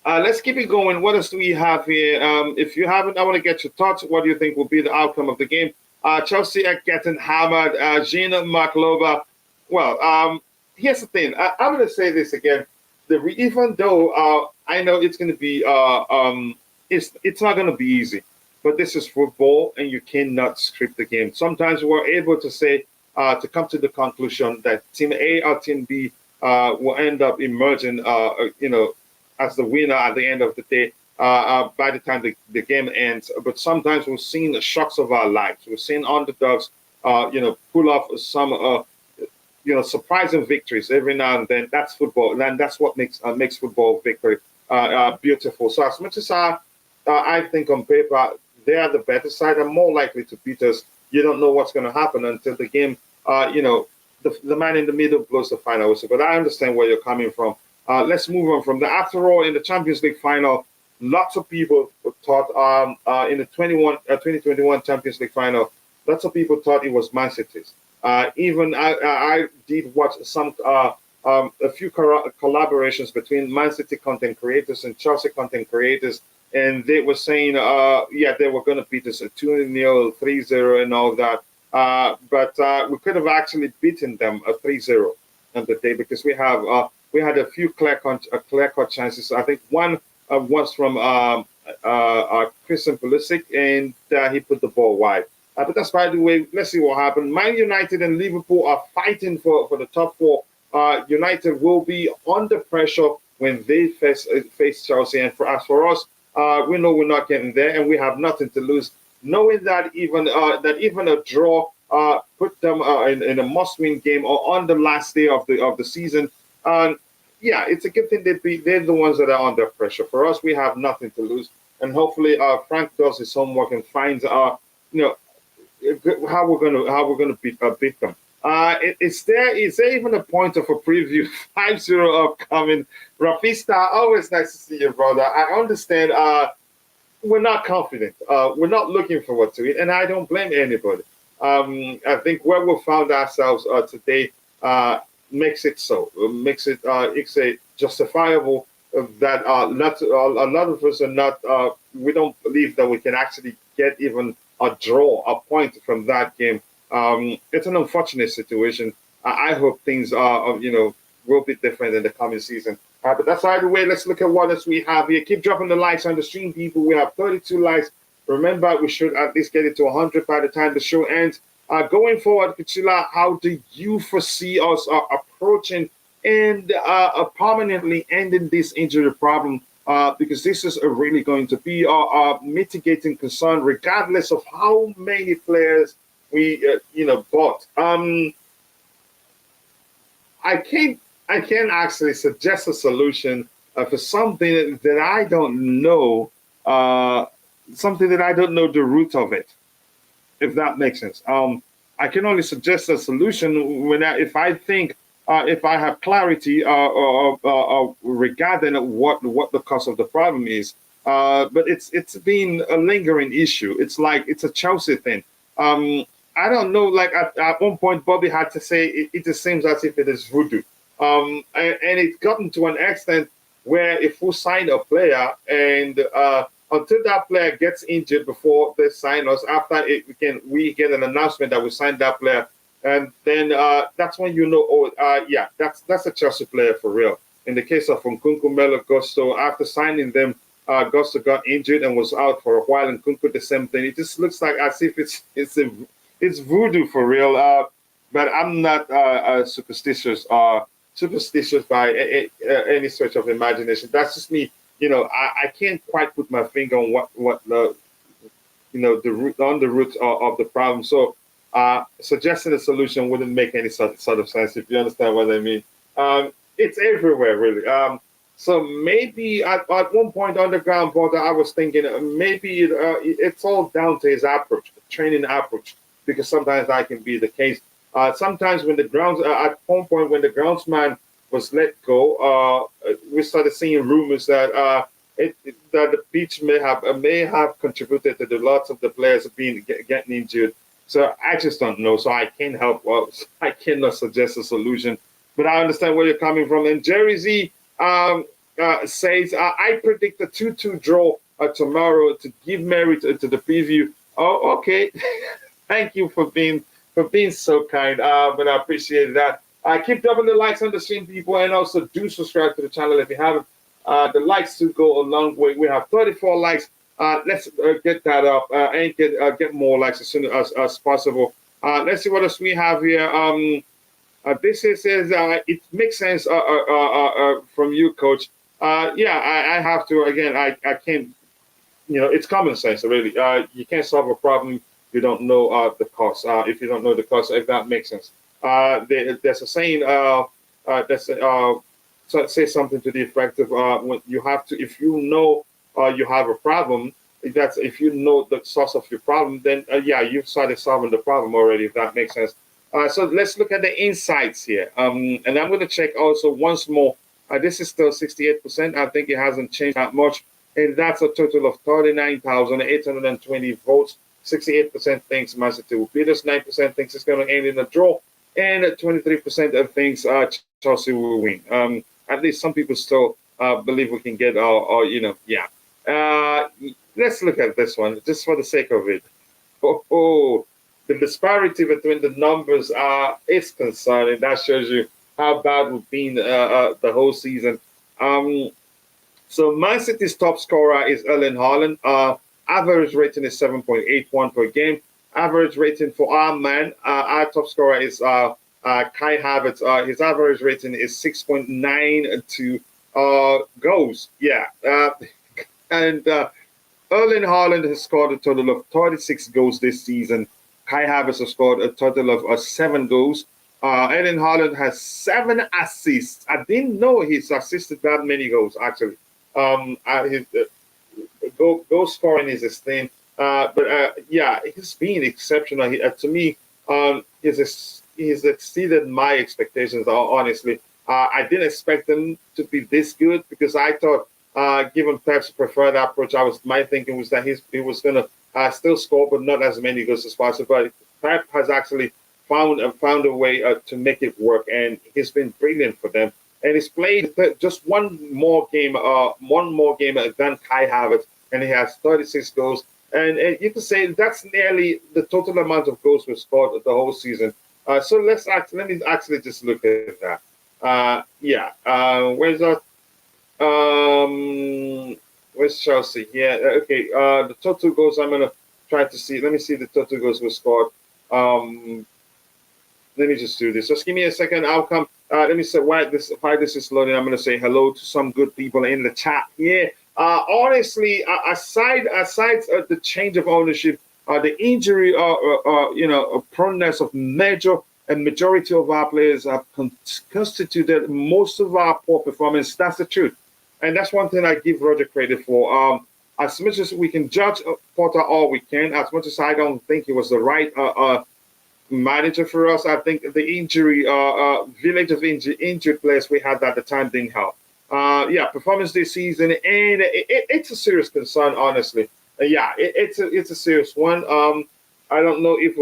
Let's keep it going. What else do we have here? If you haven't, I want to get your thoughts. What do you think will be the outcome of the game? Chelsea are getting hammered. Gina Marklova. Well, here's the thing. I'm going to say this again. Even though I know it's going to be, it's not going to be easy, but this is football, and you cannot script the game. Sometimes we're able to say, to come to the conclusion that Team A or Team B will end up emerging, as the winner at the end of the day by the time the game ends. But sometimes we've seen the shocks of our lives. We've seen underdogs, pull off some, surprising victories every now and then. That's football, and that's what makes football victory beautiful. So as much as I think on paper they are the better side and more likely to beat us, you don't know what's going to happen until the game, the man in the middle blows the final whistle. But I understand where you're coming from. Let's move on from that. After all, in the Champions League final, lots of people thought in the 2021 Champions League final, lots of people thought it was Man City's. Even I did watch a few collaborations between Man City content creators and Chelsea content creators, and they were saying, they were going to beat us at 2-0, 3-0, and all that. But we could have actually beaten them a 3-0 on the day because we had a few clear-cut chances. I think one was from Christian Pulisic, and he put the ball wide. But that's by the way. Let's see what happened. Man United and Liverpool are fighting for the top 4. United will be under pressure when they face Chelsea. And for us, we know we're not getting there, and we have nothing to lose. Knowing that even a draw put them in a must-win game or on the last day of the season. It's a good thing they're the ones that are under pressure. For us, we have nothing to lose, and hopefully Frank does his homework and finds how we're gonna beat them. Is there even a point of a preview? 5-0 upcoming. Rafista, always nice to see you, brother. I understand. We're not confident. We're not looking forward to it, and I don't blame anybody. I think where we found ourselves today makes it so. Makes it it's a justifiable that a lot of us are not. We don't believe that we can actually get even a draw, a point from that game. It's an unfortunate situation. I hope things will be different in the coming season. But that's out of the way. Let's look at what else we have here. Keep dropping the likes on the stream, people. We have 32 likes. Remember, we should at least get it to 100 by the time the show ends. Going forward, Pichila, how do you foresee us approaching and permanently ending this injury problem because this is really going to be our mitigating concern, regardless of how many players we bought. I can't actually suggest a solution for something that I don't know, something that I don't know the root of it, if that makes sense. I can only suggest a solution if I think, if I have clarity regarding what the cause of the problem is. But it's been a lingering issue. It's like it's a Chelsea thing. I don't know. Like at one point, Bobby had to say it just seems as if it is voodoo. And it's gotten to an extent where if we sign a player and until that player gets injured before they sign us, after it, we get an announcement that we signed that player, and then that's when yeah, that's a Chelsea player for real. In the case of Nkunku, Melo, Gusto, after signing them, Gusto got injured and was out for a while, and Nkunku the same thing. It just looks like as if it's voodoo for real. But I'm not superstitious by any stretch of imagination. That's just me. I can't quite put my finger on what the root of the problem. So suggesting a solution wouldn't make any sort of sense, if you understand what I mean. It's everywhere, really. So maybe at one point on the ground border, I was thinking maybe it's all down to his approach, training approach, because sometimes that can be the case. Sometimes when at one point when the groundsman was let go, we started seeing rumors that that the pitch may have contributed to the lots of the players getting injured. So I just don't know. So I can't help. I cannot suggest a solution, but I understand where you're coming from. And Jerry Z says, I predict a 2-2 draw tomorrow to give merit to the preview. Oh, okay. Thank you for being so kind. But I appreciate that. Keep dropping the likes on the stream, people, and also do subscribe to the channel if you haven't. The likes do go a long way. We have 34 likes. Let's get that up and get more likes as soon as possible. Let's see what else we have here. This says it makes sense from you, Coach. Yeah, I have to. Again, I can't. It's common sense, really. You can't solve a problem you don't know the cost. If you don't know the cost, if that makes sense. There's a saying. Say something to the effect of when you have to. If you know you have a problem, if you know the source of your problem, then yeah, you've started solving the problem already. If that makes sense. So let's look at the insights here. And I'm going to check also once more. This is still 68%. I think it hasn't changed that much. And that's a total of 39,820 votes. 68% thinks Man City will beat us. 9% thinks it's going to end in a draw. And 23% thinks Chelsea will win. At least some people still believe we can get yeah. Let's look at this one, just for the sake of it. The disparity between the numbers is concerning. That shows you how bad we've been the whole season. So Man City's top scorer is Erling Haaland. Average rating is 7.81 per game. Average rating for our man, our top scorer is Kai Havertz. His average rating is 6.92 goals. Yeah. And Erling Haaland has scored a total of 36 goals this season. Kai Havertz has scored a total of 7 goals. Erling Haaland has 7 assists. I didn't know he's assisted that many goals, actually. His goal scoring is his thing. But yeah, he's been exceptional. To me, he's exceeded my expectations, honestly. I didn't expect him to be this good because I thought, given Pep's preferred approach, my thinking was that he was going to still score, but not as many goals as possible. But Pep has actually found a way to make it work, and he's been brilliant for them. And he's played just one more game than Kai Havertz, and he has 36 goals. And you can say that's nearly the total amount of goals we've scored the whole season. So let me actually just look at that. Where's that? Where's Chelsea? Yeah, okay. The total goals I'm gonna try to see. Let me see the total goals we scored. Let me just do this. Just give me a second. I'll come Let me say why this is loading. I'm going to say hello to some good people in the chat here. Honestly, aside the change of ownership, the injury, proneness of majority of our players have constituted most of our poor performance. That's the truth, and that's one thing I give Roger credit for. As much as we can judge Potter all we can, as much as I don't think he was the right manager for us, I think the injury, village of injured players we had at the time didn't help. Performance this season, and it's a serious concern, honestly. It's a serious one. I don't know if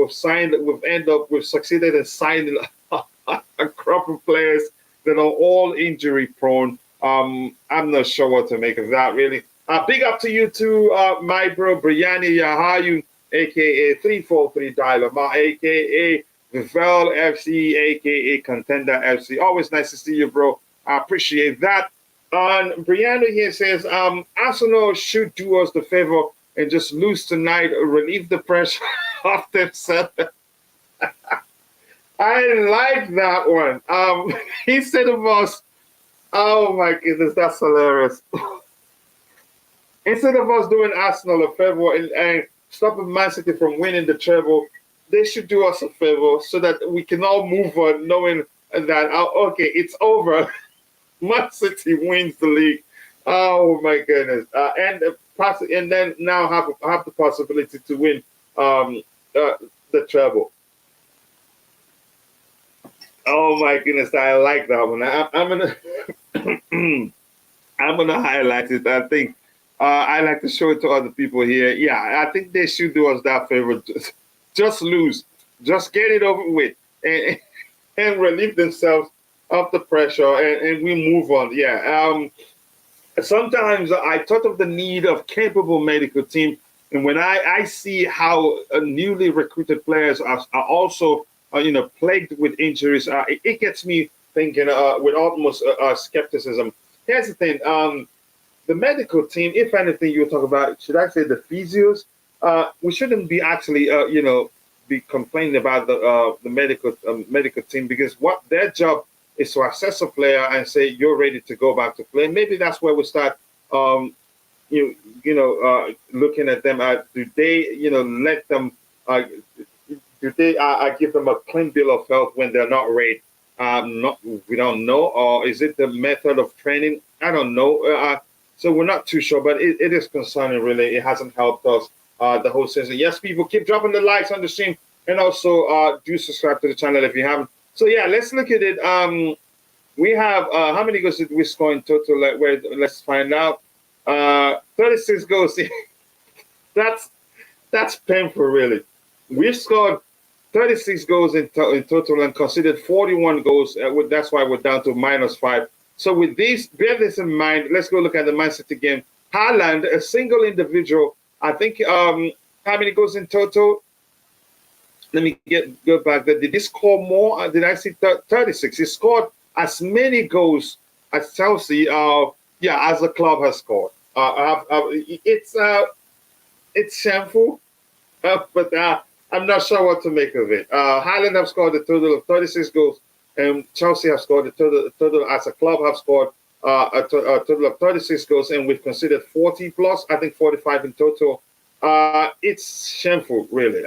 we've succeeded in signing a crop of players that are all injury prone. I'm not sure what to make of that, really. Big up to you too, my bro, Bruyne Yahayu, a.k.a. 343 Dilemma, a.k.a. Vivel FC, a.k.a. Contender FC. Always nice to see you, bro. I appreciate that. And Brianna here says, Arsenal should do us the favor and just lose tonight, relieve the pressure off themselves. I like that one. Instead of us, oh my goodness, that's hilarious. Instead of us doing Arsenal a favor and stopping Man City from winning the treble, they should do us a favor so that we can all move on, knowing that, okay, it's over. Man City wins the league. Oh my goodness! And then now have the possibility to win the treble. Oh my goodness! I like that one. I'm gonna I'm gonna highlight it. I think I like to show it to other people here. Yeah, I think they should do us that favor. Just lose, just get it over with, and relieve themselves of the pressure, and we move on. Yeah. Sometimes I thought of the need of capable medical team, and when I see how newly recruited players are also plagued with injuries, it gets me thinking with almost skepticism. Here's the thing: the medical team, if anything, you talk about, should I say the physios? We shouldn't be actually be complaining about the medical team, because what their job is to assess a player and say you're ready to go back to play. Maybe that's where we start, looking at them. Do they, let them? Do they give them a clean bill of health when they're not ready? We don't know. Or is it the method of training? I don't know. So we're not too sure, but it is concerning. Really, it hasn't helped us the whole season. Yes, people, keep dropping the likes on the stream, and also do subscribe to the channel if you haven't. So yeah, let's look at it. We have how many goals did we score in total? Let's find out. 36 goals. That's painful, really. We've scored 36 goals in total and conceded 41 goals. That's why we're down to -5. So with this, bear this in mind. Let's go look at the Man City game. Haaland, a single individual. I think how many goals in total? Let me go back there. Did he score more? Did I see 36? He scored as many goals as Chelsea, as the club has scored. It's shameful, but I'm not sure what to make of it. Haaland have scored a total of 36 goals, and Chelsea have scored a total as a club have scored a total of 36 goals, and we've considered 40 plus. I think 45 in total. It's shameful, really.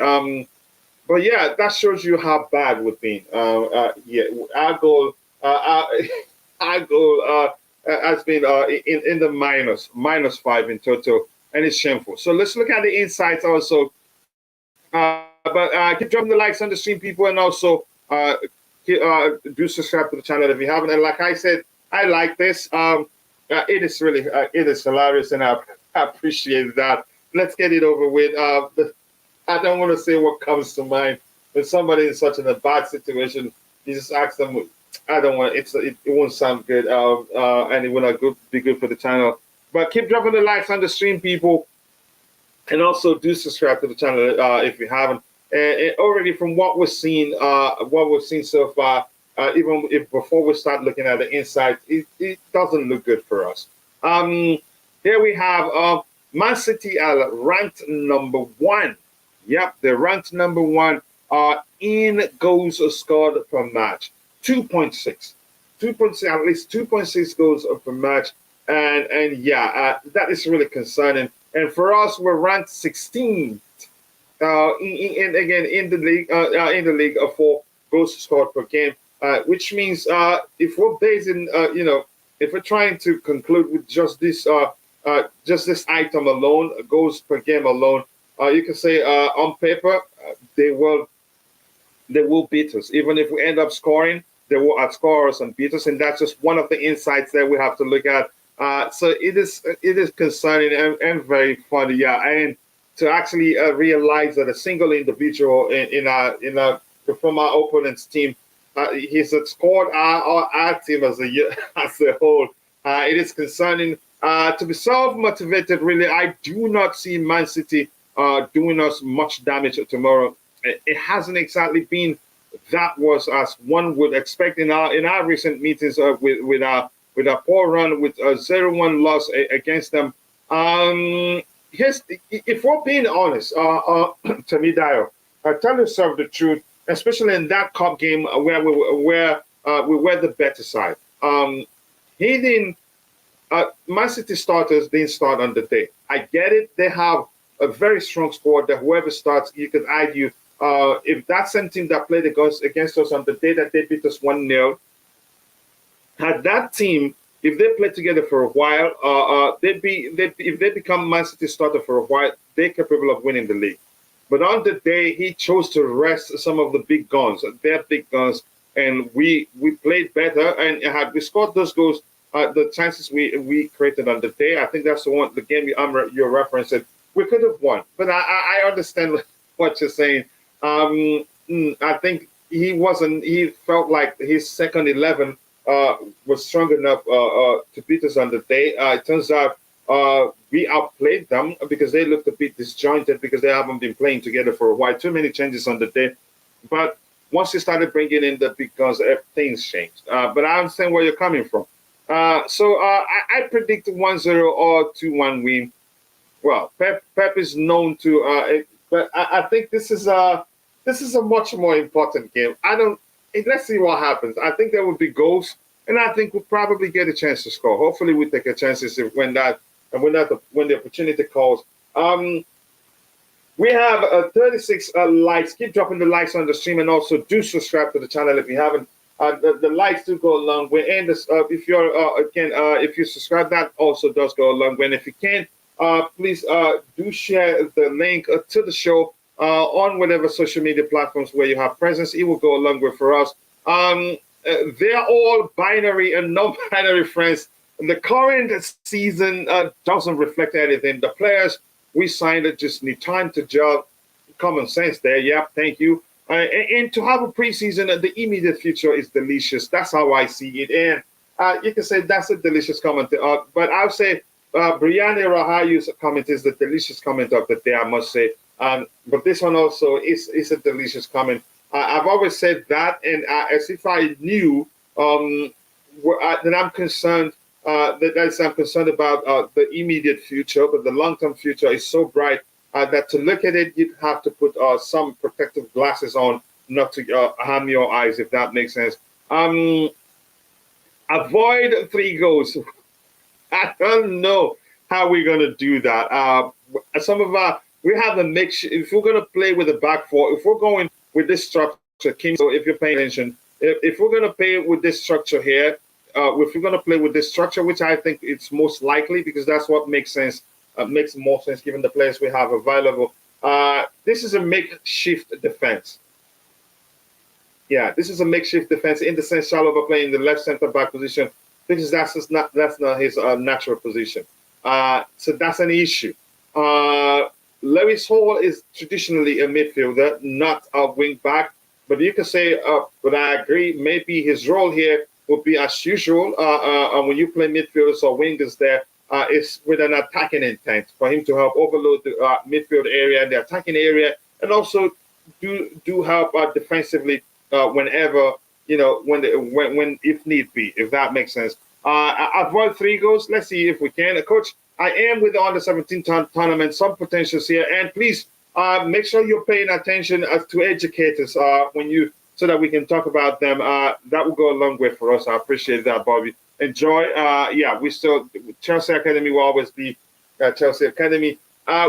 But yeah, that shows you how bad we've been. Our goal has been in the -5 in total, and it's shameful. So let's look at the insights also. But keep dropping the likes on the stream, people, and also do subscribe to the channel if you haven't. And like I said, I like this. It is really it is hilarious, and I appreciate that. Let's get it over with. I don't want to say what comes to mind when somebody is such in a bad situation. You just ask them. I don't want it won't sound good, and it will not be good for the channel. But keep dropping the likes on the stream, people, and also do subscribe to the channel if you haven't. And already from what we've seen so far, even if before we start looking at the inside, it doesn't look good for us. Here we have Man City are ranked number 1. Yep, they're ranked number 1 in goals scored per match, 2.6. 2.6, at least 2.6 goals per match, and yeah, that is really concerning. And for us, we're ranked 16th again in the league for goals scored per game, which means if we're basing, if we're trying to conclude with just this item alone, goals per game alone, you can say on paper they will beat us. Even if we end up scoring, they will outscore us and beat us, and that's just one of the insights that we have to look at. So it is concerning and very funny, yeah. And to actually realize that a single individual from our opponent's team, he's scored our team as a whole. It is concerning. To be self-motivated, really, I do not see Man City doing us much damage tomorrow. It hasn't exactly been that worse as one would expect in our recent meetings with our poor run with a 0-1 loss against them. If we're being honest, to me, Dio, tell yourself the truth, especially in that cup game where we were the better side. He didn't. Man City starters didn't start on the day. I get it. They have a very strong squad that whoever starts, you could argue, if that same team that played against us on the day that they beat us 1-0, had that team, if they play together for a while, if they become Man City starter for a while, they're capable of winning the league. But on the day, he chose to rest some of the big guns, their big guns, and we played better. And had we scored those goals, the chances we created on the day, I think that's the game you're referencing, we could have won. But I understand what you're saying. I think he felt like his second 11 was strong enough to beat us on the day. It turns out we outplayed them because they looked a bit disjointed because they haven't been playing together for a while. Too many changes on the day. But once you started bringing in the big guns, things changed. But I understand where you're coming from. So I predict 1-0 or 2-1 win. Well, Pep is known to, but I think this is a much more important game. Let's see what happens. I think there will be goals, and I think we'll probably get a chance to score. Hopefully, we take a chance when the opportunity calls. We have 36 likes. Keep dropping the likes on the stream, and also do subscribe to the channel if you haven't. The likes do go a long way, and if you subscribe, that also does go a long way. And if you can, please do share the link to the show on whatever social media platforms where you have presence. It will go a long way for us. They are all binary and non-binary friends. The current season doesn't reflect anything. The players we signed just need time to gel. Common sense there. Yeah, thank you. And to have a preseason, the immediate future is delicious. That's how I see it. And you can say that's a delicious comment. But I'll say Bruyne Rahayu's comment is the delicious comment of the day, I must say. But this one also is a delicious comment. I've always said that, and as if I knew, then I'm concerned. I'm concerned about the immediate future, but the long-term future is so bright that to look at it, you'd have to put some protective glasses on, not to harm your eyes, if that makes sense. Avoid 3 goals. I don't know how we're going to do that. We have a mix. If we're going to play with a back four, if we're going with this structure, Kim, so if you're paying attention, if we're going to play with this structure here, if we're going to play with this structure, which I think it's most likely because that's what makes sense, makes more sense given the players we have available. This is a makeshift defense. Yeah, this is a makeshift defense in the sense Chalobah playing the left center back position because that's not his natural position. So that's an issue. Lewis Hall is traditionally a midfielder, not a wing back. But you can say, but I agree, maybe his role here would be as usual when you play midfielders or wingers there, is with an attacking intent for him to help overload the midfield area and the attacking area, and also do help defensively whenever, when if need be, if that makes sense. Avoid 3 goals. Let's see if we can. Coach, I am with the under-17 tournament, some potentials here, and please make sure you're paying attention to educators when you so that we can talk about them. That will go a long way for us. I appreciate that, Bobby. Enjoy. Yeah, we still Chelsea Academy will always be Chelsea Academy.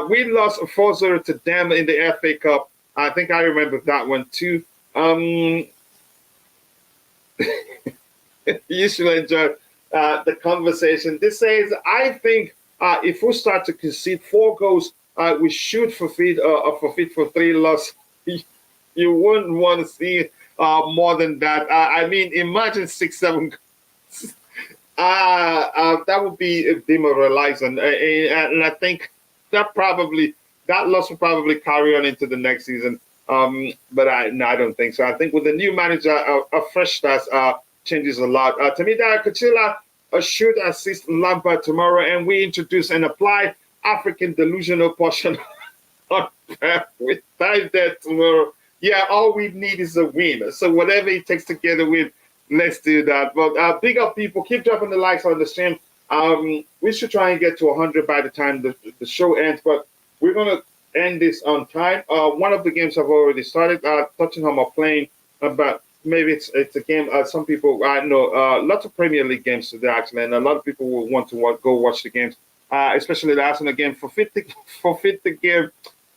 We lost 4-0 to them in the FA Cup. I think I remember that one too. You should enjoy the conversation. This says, I think if we start to concede 4 goals, we should forfeit for 3 losses. You wouldn't want to see more than that. I mean, imagine 6-7 goals. That would be demoralizing. And I think that loss will probably carry on into the next season. But no, I don't think so. I think with the new manager, a fresh start changes a lot. Tamida Kachila should assist Lampard tomorrow, and we introduce and apply African delusional portion on Pep. We dive there tomorrow. Yeah, all we need is a win. So whatever it takes to get a win, let's do that. But big up, people. Keep dropping the likes on the stream. We should try and get to 100 by the time the show ends, but we're going to end this on time. One of the games have already started. Tottenham are playing, but maybe it's a game. Some people, I know, lots of Premier League games today, actually, and a lot of people will want to go watch the games, especially the Arsenal game. Forfeit the game.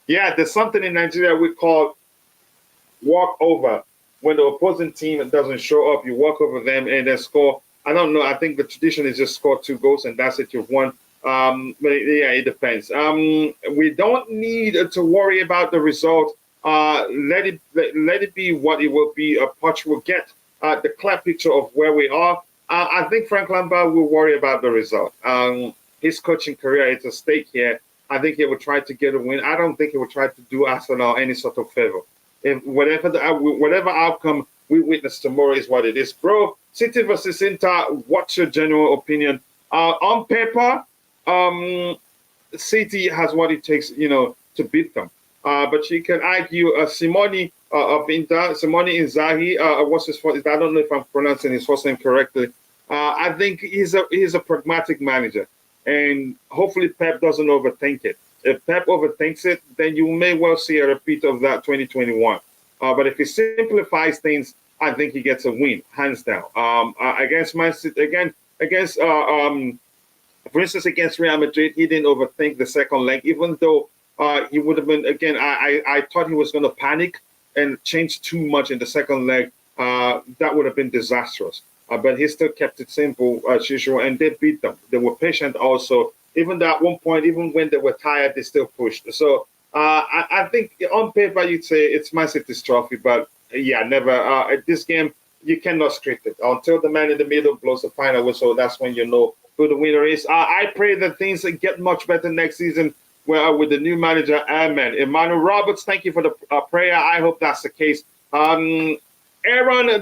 Yeah, there's something in Nigeria we call walk over. When the opposing team doesn't show up, you walk over them and then score. I don't know. I think the tradition is just score 2 goals and that's it. You've won. But yeah, it depends. We don't need to worry about the result. Let it be what it will be. Poch will get the clear picture of where we are. I think Frank Lampard will worry about the result. His coaching career is at stake here. I think he will try to get a win. I don't think he will try to do Arsenal any sort of favor. If whatever outcome we witness tomorrow is what it is, bro. City versus Inter. What's your general opinion? On paper, City has what it takes, to beat them. But you can argue Simone of Inter, Simone Inzaghi. What's his first? I don't know if I'm pronouncing his first name correctly. I think he's a pragmatic manager, and hopefully Pep doesn't overthink it. If Pep overthinks it, then you may well see a repeat of that 2021. But if he simplifies things, I think he gets a win, hands down. Against Man City, for instance, against Real Madrid, he didn't overthink the second leg, even though he would have been, again, I thought he was going to panic and change too much in the second leg. That would have been disastrous. But he still kept it simple as usual, and they beat them. They were patient also. Even at one point, even when they were tired, they still pushed. So I think on paper, you'd say it's Man City's trophy, but yeah, never. At this game, you cannot script it. Until the man in the middle blows the final whistle, that's when you know who the winner is. I pray that things get much better next season with the new manager. Amen. Emmanuel Roberts, thank you for the prayer. I hope that's the case. Aaron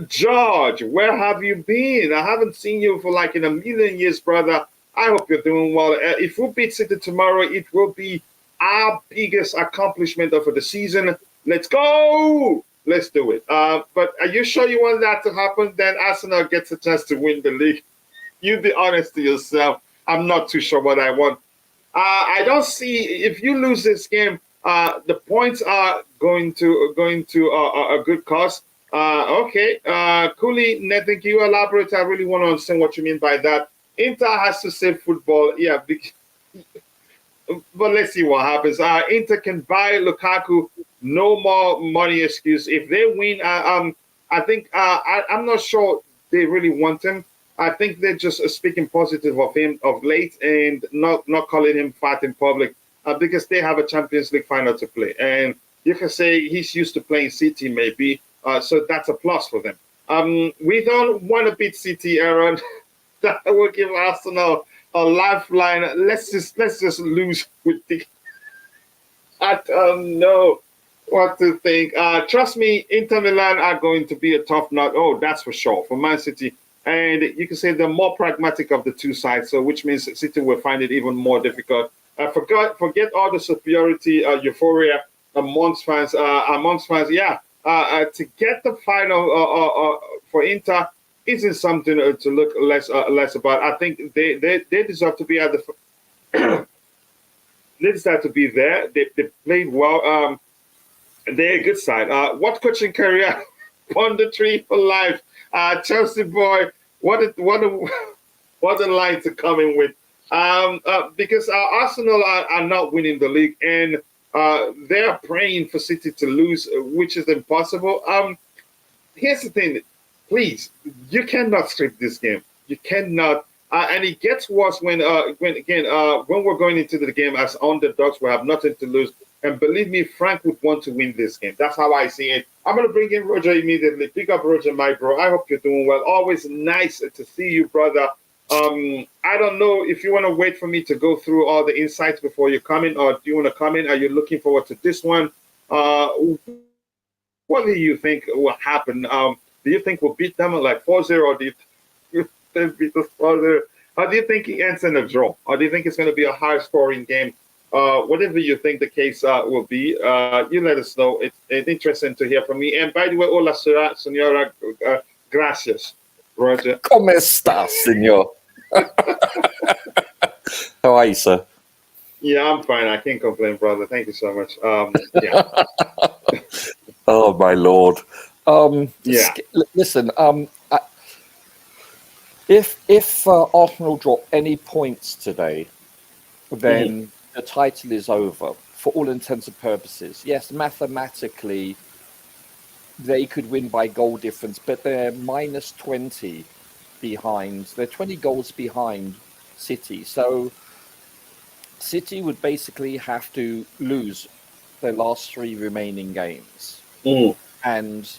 George, where have you been? I haven't seen you for like in a million years, brother. I hope you're doing well. If we beat City tomorrow, it will be our biggest accomplishment of the season. Let's go! Let's do it. But are you sure you want that to happen? Then Arsenal gets a chance to win the league. You be honest to yourself. I'm not too sure what I want. I don't see if you lose this game. The points are going to a good cause. Okay, Cooley, Nathan, can you elaborate? I really want to understand what you mean by that. Inter has to save football, yeah. But let's see what happens. Inter can buy Lukaku. No more money excuse. If they win, I think I'm not sure they really want him. I think they're just speaking positive of him of late and not calling him fat in public because they have a Champions League final to play. And you can say he's used to playing City maybe, so that's a plus for them. We don't want to beat City, Aaron. That will give Arsenal a lifeline. Let's just lose with the. I don't know what to think. Trust me, Inter Milan are going to be a tough nut. Oh, that's for sure for Man City. And you can say they're more pragmatic of the two sides, so which means City will find it even more difficult. Forget all the superiority euphoria amongst fans. Yeah, to get the final for Inter isn't something to look less about. I think they deserve to be at the. They deserve to be there. They played well. They're a good side. What coaching career punditry for life. Chelsea boy, what a line to come in with. Because Arsenal are not winning the league, and they're praying for City to lose, which is impossible. Here's the thing, please, you cannot script this game. You cannot. And it gets worse when we're going into the game as underdogs, we have nothing to lose. And believe me, Frank would want to win this game. That's how I see it. I'm going to bring in Roger immediately. Pick up Roger, my bro. I hope you're doing well. Always nice to see you, brother. I don't know if you want to wait for me to go through all the insights before you come in, or do you want to come in? Are you looking forward to this one? What do you think will happen? Do you think we'll beat them like 4-0, or do you think they'll beat us 4-0? Or do you think it ends in a draw? Or do you think it's going to be a high-scoring game? Whatever you think the case will be, you let us know. It's interesting to hear from me. And by the way, hola, señora, gracias, Roger. ¿Cómo estás, señor? How are you, sir? Yeah, I'm fine. I can't complain, brother. Thank you so much. Yeah. Oh, my Lord. Yeah. Listen, if Arsenal drop any points today, then the title is over for all intents and purposes. Yes, mathematically, they could win by goal difference, but they're minus 20 behind. They're 20 goals behind City. So City would basically have to lose their last 3 remaining games. And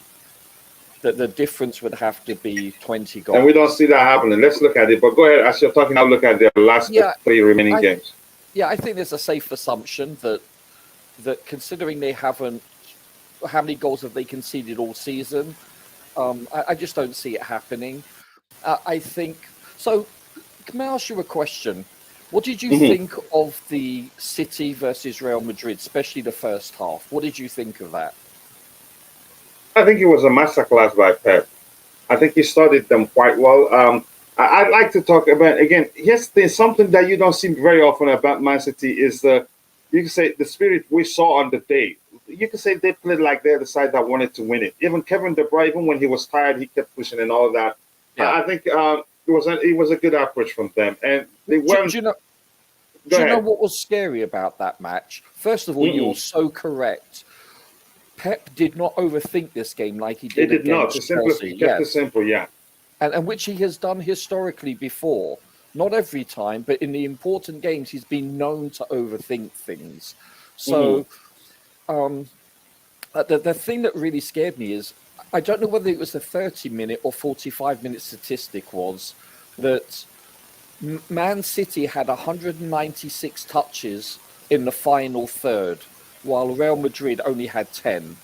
the difference would have to be 20 goals. And we don't see that happening. Let's look at it. But go ahead, as you're talking, I'll look at their last 3 remaining games. Yeah, I think there's a safe assumption that considering they haven't, how many goals have they conceded all season? I just don't see it happening. I think so. Can I ask you a question? What did you think of the City versus Real Madrid, especially the first half? What did you think of that? I think it was a masterclass by Pep. I think he studied them quite well. I'd like to talk about, again, yes, there's something that you don't see very often about Man City is you can say the spirit we saw on the day. You can say they played like they're the side that wanted to win it. Even Kevin De Bruyne, even when he was tired, he kept pushing and all that. Yeah. I think it was a good approach from them. And they weren't. Do you know what was scary about that match? First of all, you're so correct. Pep did not overthink this game like he did. He did not. He kept it simple, yeah. And which he has done historically before. Not every time, but in the important games, he's been known to overthink things. So the thing that really scared me is, I don't know whether it was the 30-minute or 45-minute statistic was that Man City had 196 touches in the final third, while Real Madrid only had 10.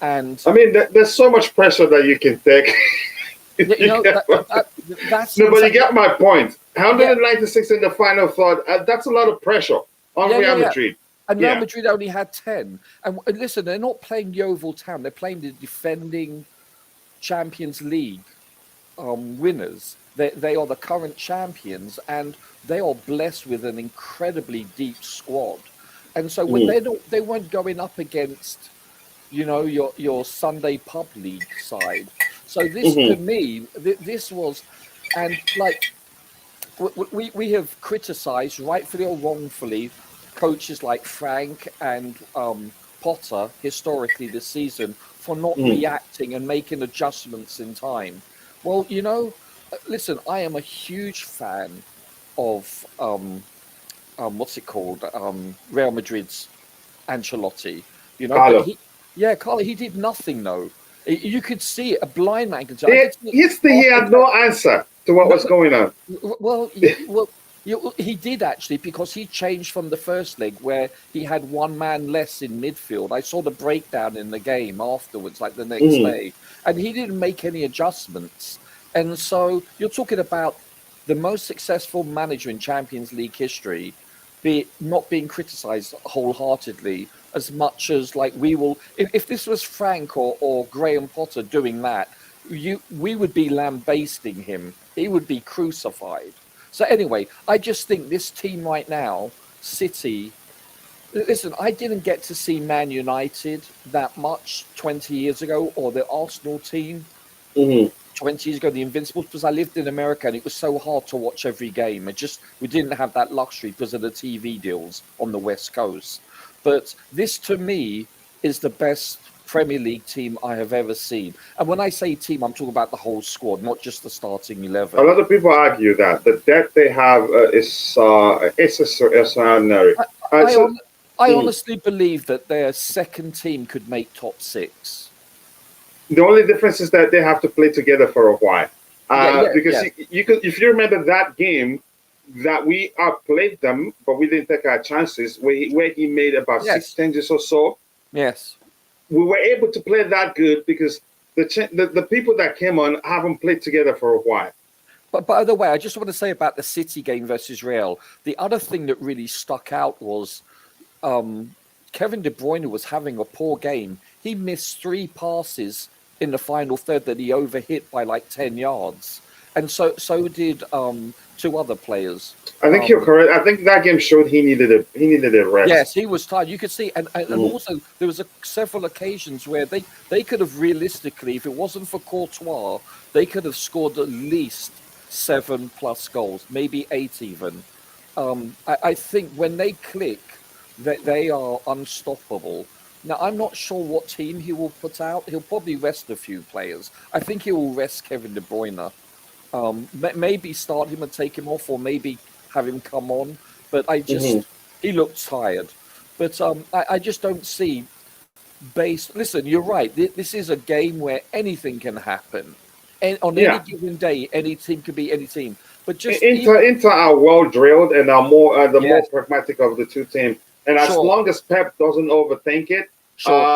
And I mean, there's so much pressure that you can take. That's no, but you get my point. 196 in the final third. That's a lot of pressure on Real Madrid. And Real Madrid only had 10. And listen, they're not playing Yeovil Town. They're playing the defending Champions League winners. They are the current champions, and they are blessed with an incredibly deep squad. And so when they weren't going up against, your Sunday pub league side. So this, to me, this was, and like, we have criticised, rightfully or wrongfully, coaches like Frank and Potter historically this season for not reacting and making adjustments in time. Well, listen, I am a huge fan of what's it called? Real Madrid's Ancelotti. Carlo, he did nothing though. You could see it, a blind man could say. He had no answer to what was going on. Well, he did actually, because he changed from the first leg where he had one man less in midfield. I saw the breakdown in the game afterwards, like the next day, and he didn't make any adjustments. And so you're talking about the most successful manager in Champions League history not being criticised wholeheartedly as much as like we will. If this was Frank or Graham Potter doing that, we would be lambasting him. He would be crucified. So anyway, I just think this team right now, City, Listen, I didn't get to see Man United that much 20 years ago, or the Arsenal team Mhm. 20 years ago, the Invincibles, because I lived in America and it was so hard to watch every game. We didn't have that luxury because of the TV deals on the West Coast. But this, to me, is the best Premier League team I have ever seen. And when I say team, I'm talking about the whole squad, not just the starting A 11. lot of people argue that the depth they have is extraordinary. I, Uh, I, so, hon- I mm, honestly believe that their second team could make top six. the only difference is that they have to play together for a while. Yeah, yeah, Because yeah. you could, if you remember that game that we outplayed them, but we didn't take our chances, where he made about six Yes, changes or so. yes. We were able to play that good because the people that came on haven't played together for a while. But by the way, I just want to say about the City game versus Real. The other thing that really stuck out was Kevin De Bruyne was having a poor game. He missed 3 passes in the final third that he overhit by like 10 yards. And so did 2 other players. I think you're Um, correct. I think that game showed he needed a rest. yes, he was tired. You could see, and Mm. also there was several occasions where they could have realistically, if it wasn't for Courtois, they could have scored at least 7+ goals, maybe 8 even. I think when they click, that they are unstoppable. Now, I'm not sure what team he will put out. He'll probably rest a few players. I think he will rest Kevin De Bruyne. Maybe start him and take him off, or maybe have him come on. But Hmm. he looked tired. But I just don't see base. Listen, you're right. This is a game where anything can happen. And on any Yeah, given day, any team can be any team. But just Inter even, Inter are well drilled and are the more yes, pragmatic of the two teams. And as sure, long as Pep doesn't overthink it, sure.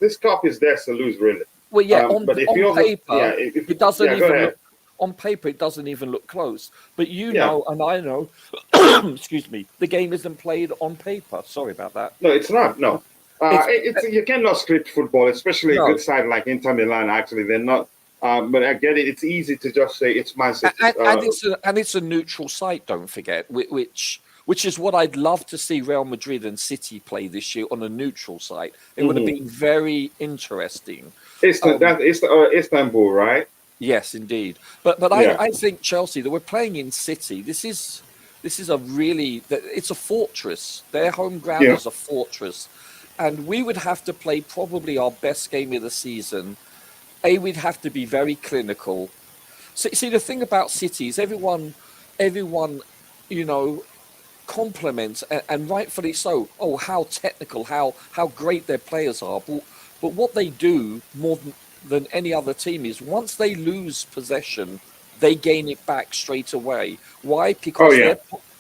this cup is theirs to lose, really. Well, yeah, But if on you over, yeah, paper, if it doesn't yeah, go even ahead. look on paper, it doesn't even look close. But you Yeah, know, and I know, excuse me, the game isn't played on paper. Sorry about that. no, it's not. No, It's it's you cannot script football, especially a good no, side like Inter Milan. Actually, they're not. But I get it. It's easy to just say it's Man City. and it's a neutral site. Don't forget, which is what I'd love to see Real Madrid and City play this year on a neutral site. It would have Mhm. been very interesting. That is Istanbul, right? Yes, indeed. But Yeah. I think Chelsea, that we're playing in City. This is a really, it's a fortress. Their home ground Yeah. is a fortress, and we would have to play probably our best game of the season. We'd have to be very clinical. See, the thing about City is everyone, you know, compliments, and rightfully so. Oh, how technical, how great their players are. But what they do more than any other team is once they lose possession, they gain it back straight away. Why? Oh Because yeah.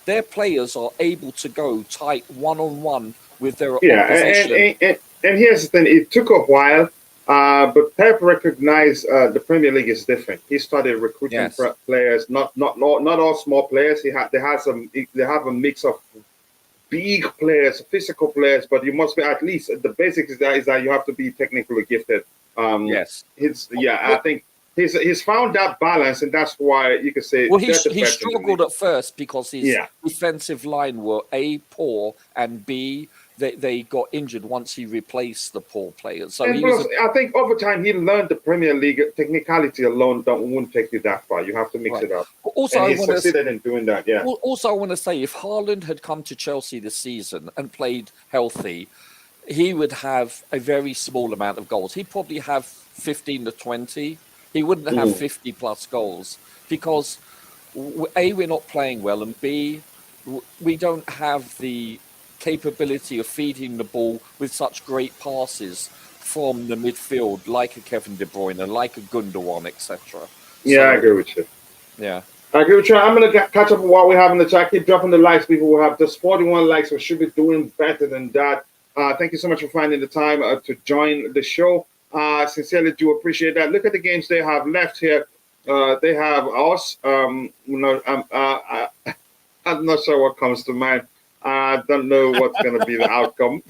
their players are able to go tight one on one with their Yeah, opposition. and here's the thing. It took a while, but Pep recognized the Premier League is different. He started recruiting Yes. players, not all small players. They have a mix of big players, physical players, but you must be at least the basics is that you have to be technically gifted. Yes. I think he's found that balance, and that's why you could say Well, they're the he best in the struggled league. at first because his Yeah. defensive line were A, poor, and B, they got injured once he replaced the poor players. So And he was plus, a I think over time he learned the Premier League technicality alone won't take you that far. You have to mix right. it up, Also, and I he want to succeeded in doing that. Yeah. also I want to say if Haaland had come to Chelsea this season and played healthy, he would have a very small amount of goals. He'd probably have 15 to 20. He wouldn't have Mhm. 50 plus goals because A, we're not playing well, and B, we don't have the capability of feeding the ball with such great passes from the midfield, like a Kevin De Bruyne, like a Gundogan, etc. Yeah, I So, agree with you. yeah. I agree with you. I'm gonna catch up with what we have in the chat. Keep dropping the likes. People will have just 41 likes. We should be doing better than that. Thank you so much for finding the time to join the show. Sincerely do appreciate that. Look at the games they have left here. They have us. I'm not sure what comes to mind. I don't know what's going to be the outcome.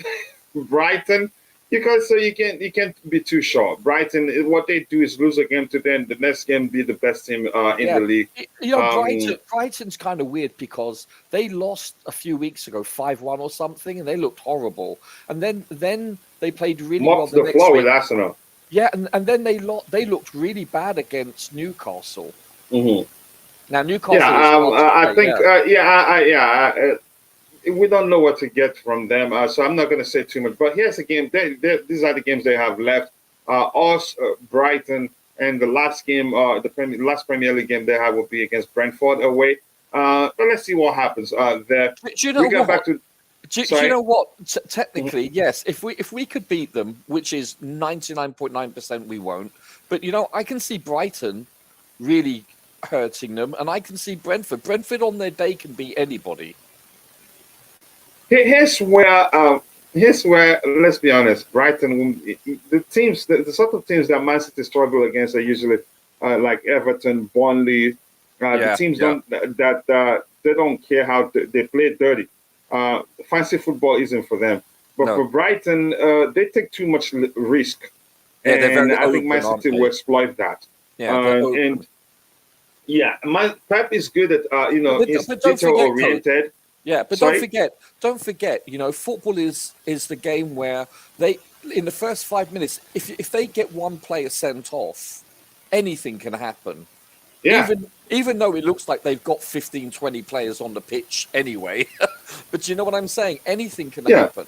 Brighton, you can't be too sure. Brighton, what they do is lose a game to them. The next game be the best team in the league. Brighton's kind of weird because they lost a few weeks ago, 5-1 or something, and they looked horrible. And then they played really well the floor with Arsenal. Yeah, and then they looked really bad against Newcastle. Mm-hmm. Now Newcastle. We don't know what to get from them, so I'm not going to say too much. But here's the game. These are the games they have left. Brighton, and the last game, last Premier League game they have will be against Brentford away. But let's see what happens there. Do you know what? Do you know what? Technically, yes. If we could beat them, which is 99.9%, we won't. But I can see Brighton really hurting them, and I can see Brentford. Brentford on their day can beat anybody. Here's where let's be honest, Brighton, the sort of teams that Man City struggle against are usually like Everton, Burnley, the teams they don't care how they play dirty. Fancy football isn't for them, but for Brighton, they take too much risk, and I think Man City will exploit that. Pep is good at he's detail oriented. Yeah, but don't forget, football is the game where they, in the first 5 minutes, if they get one player sent off, anything can happen. Yeah. Even though it looks like they've got 15, 20 players on the pitch anyway. But you know what I'm saying? Anything can happen.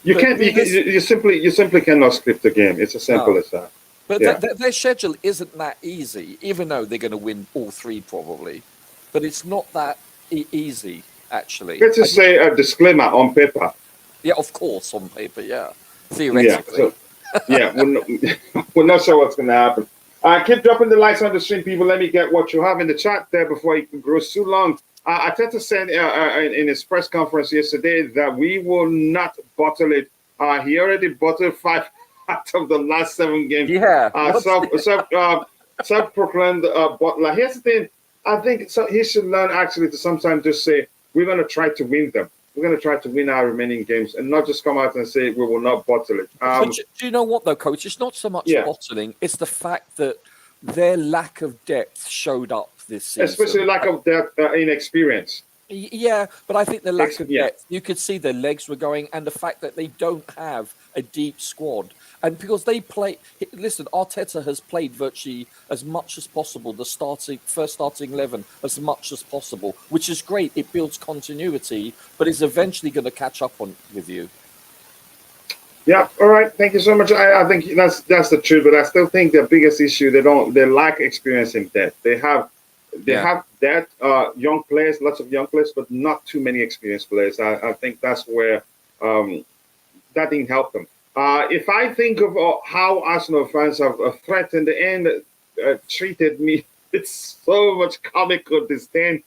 You simply cannot script the game. It's as simple as that. But their schedule isn't that easy, even though they're going to win all three probably. But it's not that easy. Actually, let's just say a disclaimer on paper. Yeah, of course, on paper. Yeah, theoretically. We're not sure what's going to happen. Keep dropping the likes on the stream, people. Let me get what you have in the chat there before it grows too long. Arteta said in his press conference yesterday that we will not bottle it. He already bottled 5 out of the last 7 games. Yeah. Self-proclaimed bottler. Here's the thing. I think he should learn actually to sometimes just say, we're going to try to win them. We're going to try to win our remaining games and not just come out and say we will not bottle it. But do you know what, though, Coach? It's not so much bottling. It's the fact that their lack of depth showed up this season. Especially lack of depth in experience. Yeah, but I think the lack of depth, you could see their legs were going, and the fact that they don't have a deep squad. And because they play, listen, Arteta has played virtually as much as possible, the first starting 11 as much as possible, which is great. It builds continuity, but it's eventually going to catch up with you. Yeah, all right. Thank you so much. I think that's the truth, but I still think the biggest issue they lack experience in depth. They have that young players, lots of young players, but not too many experienced players. I think that's where that didn't help them. If I think of how Arsenal fans have threatened and treated me, it's so much comical disdain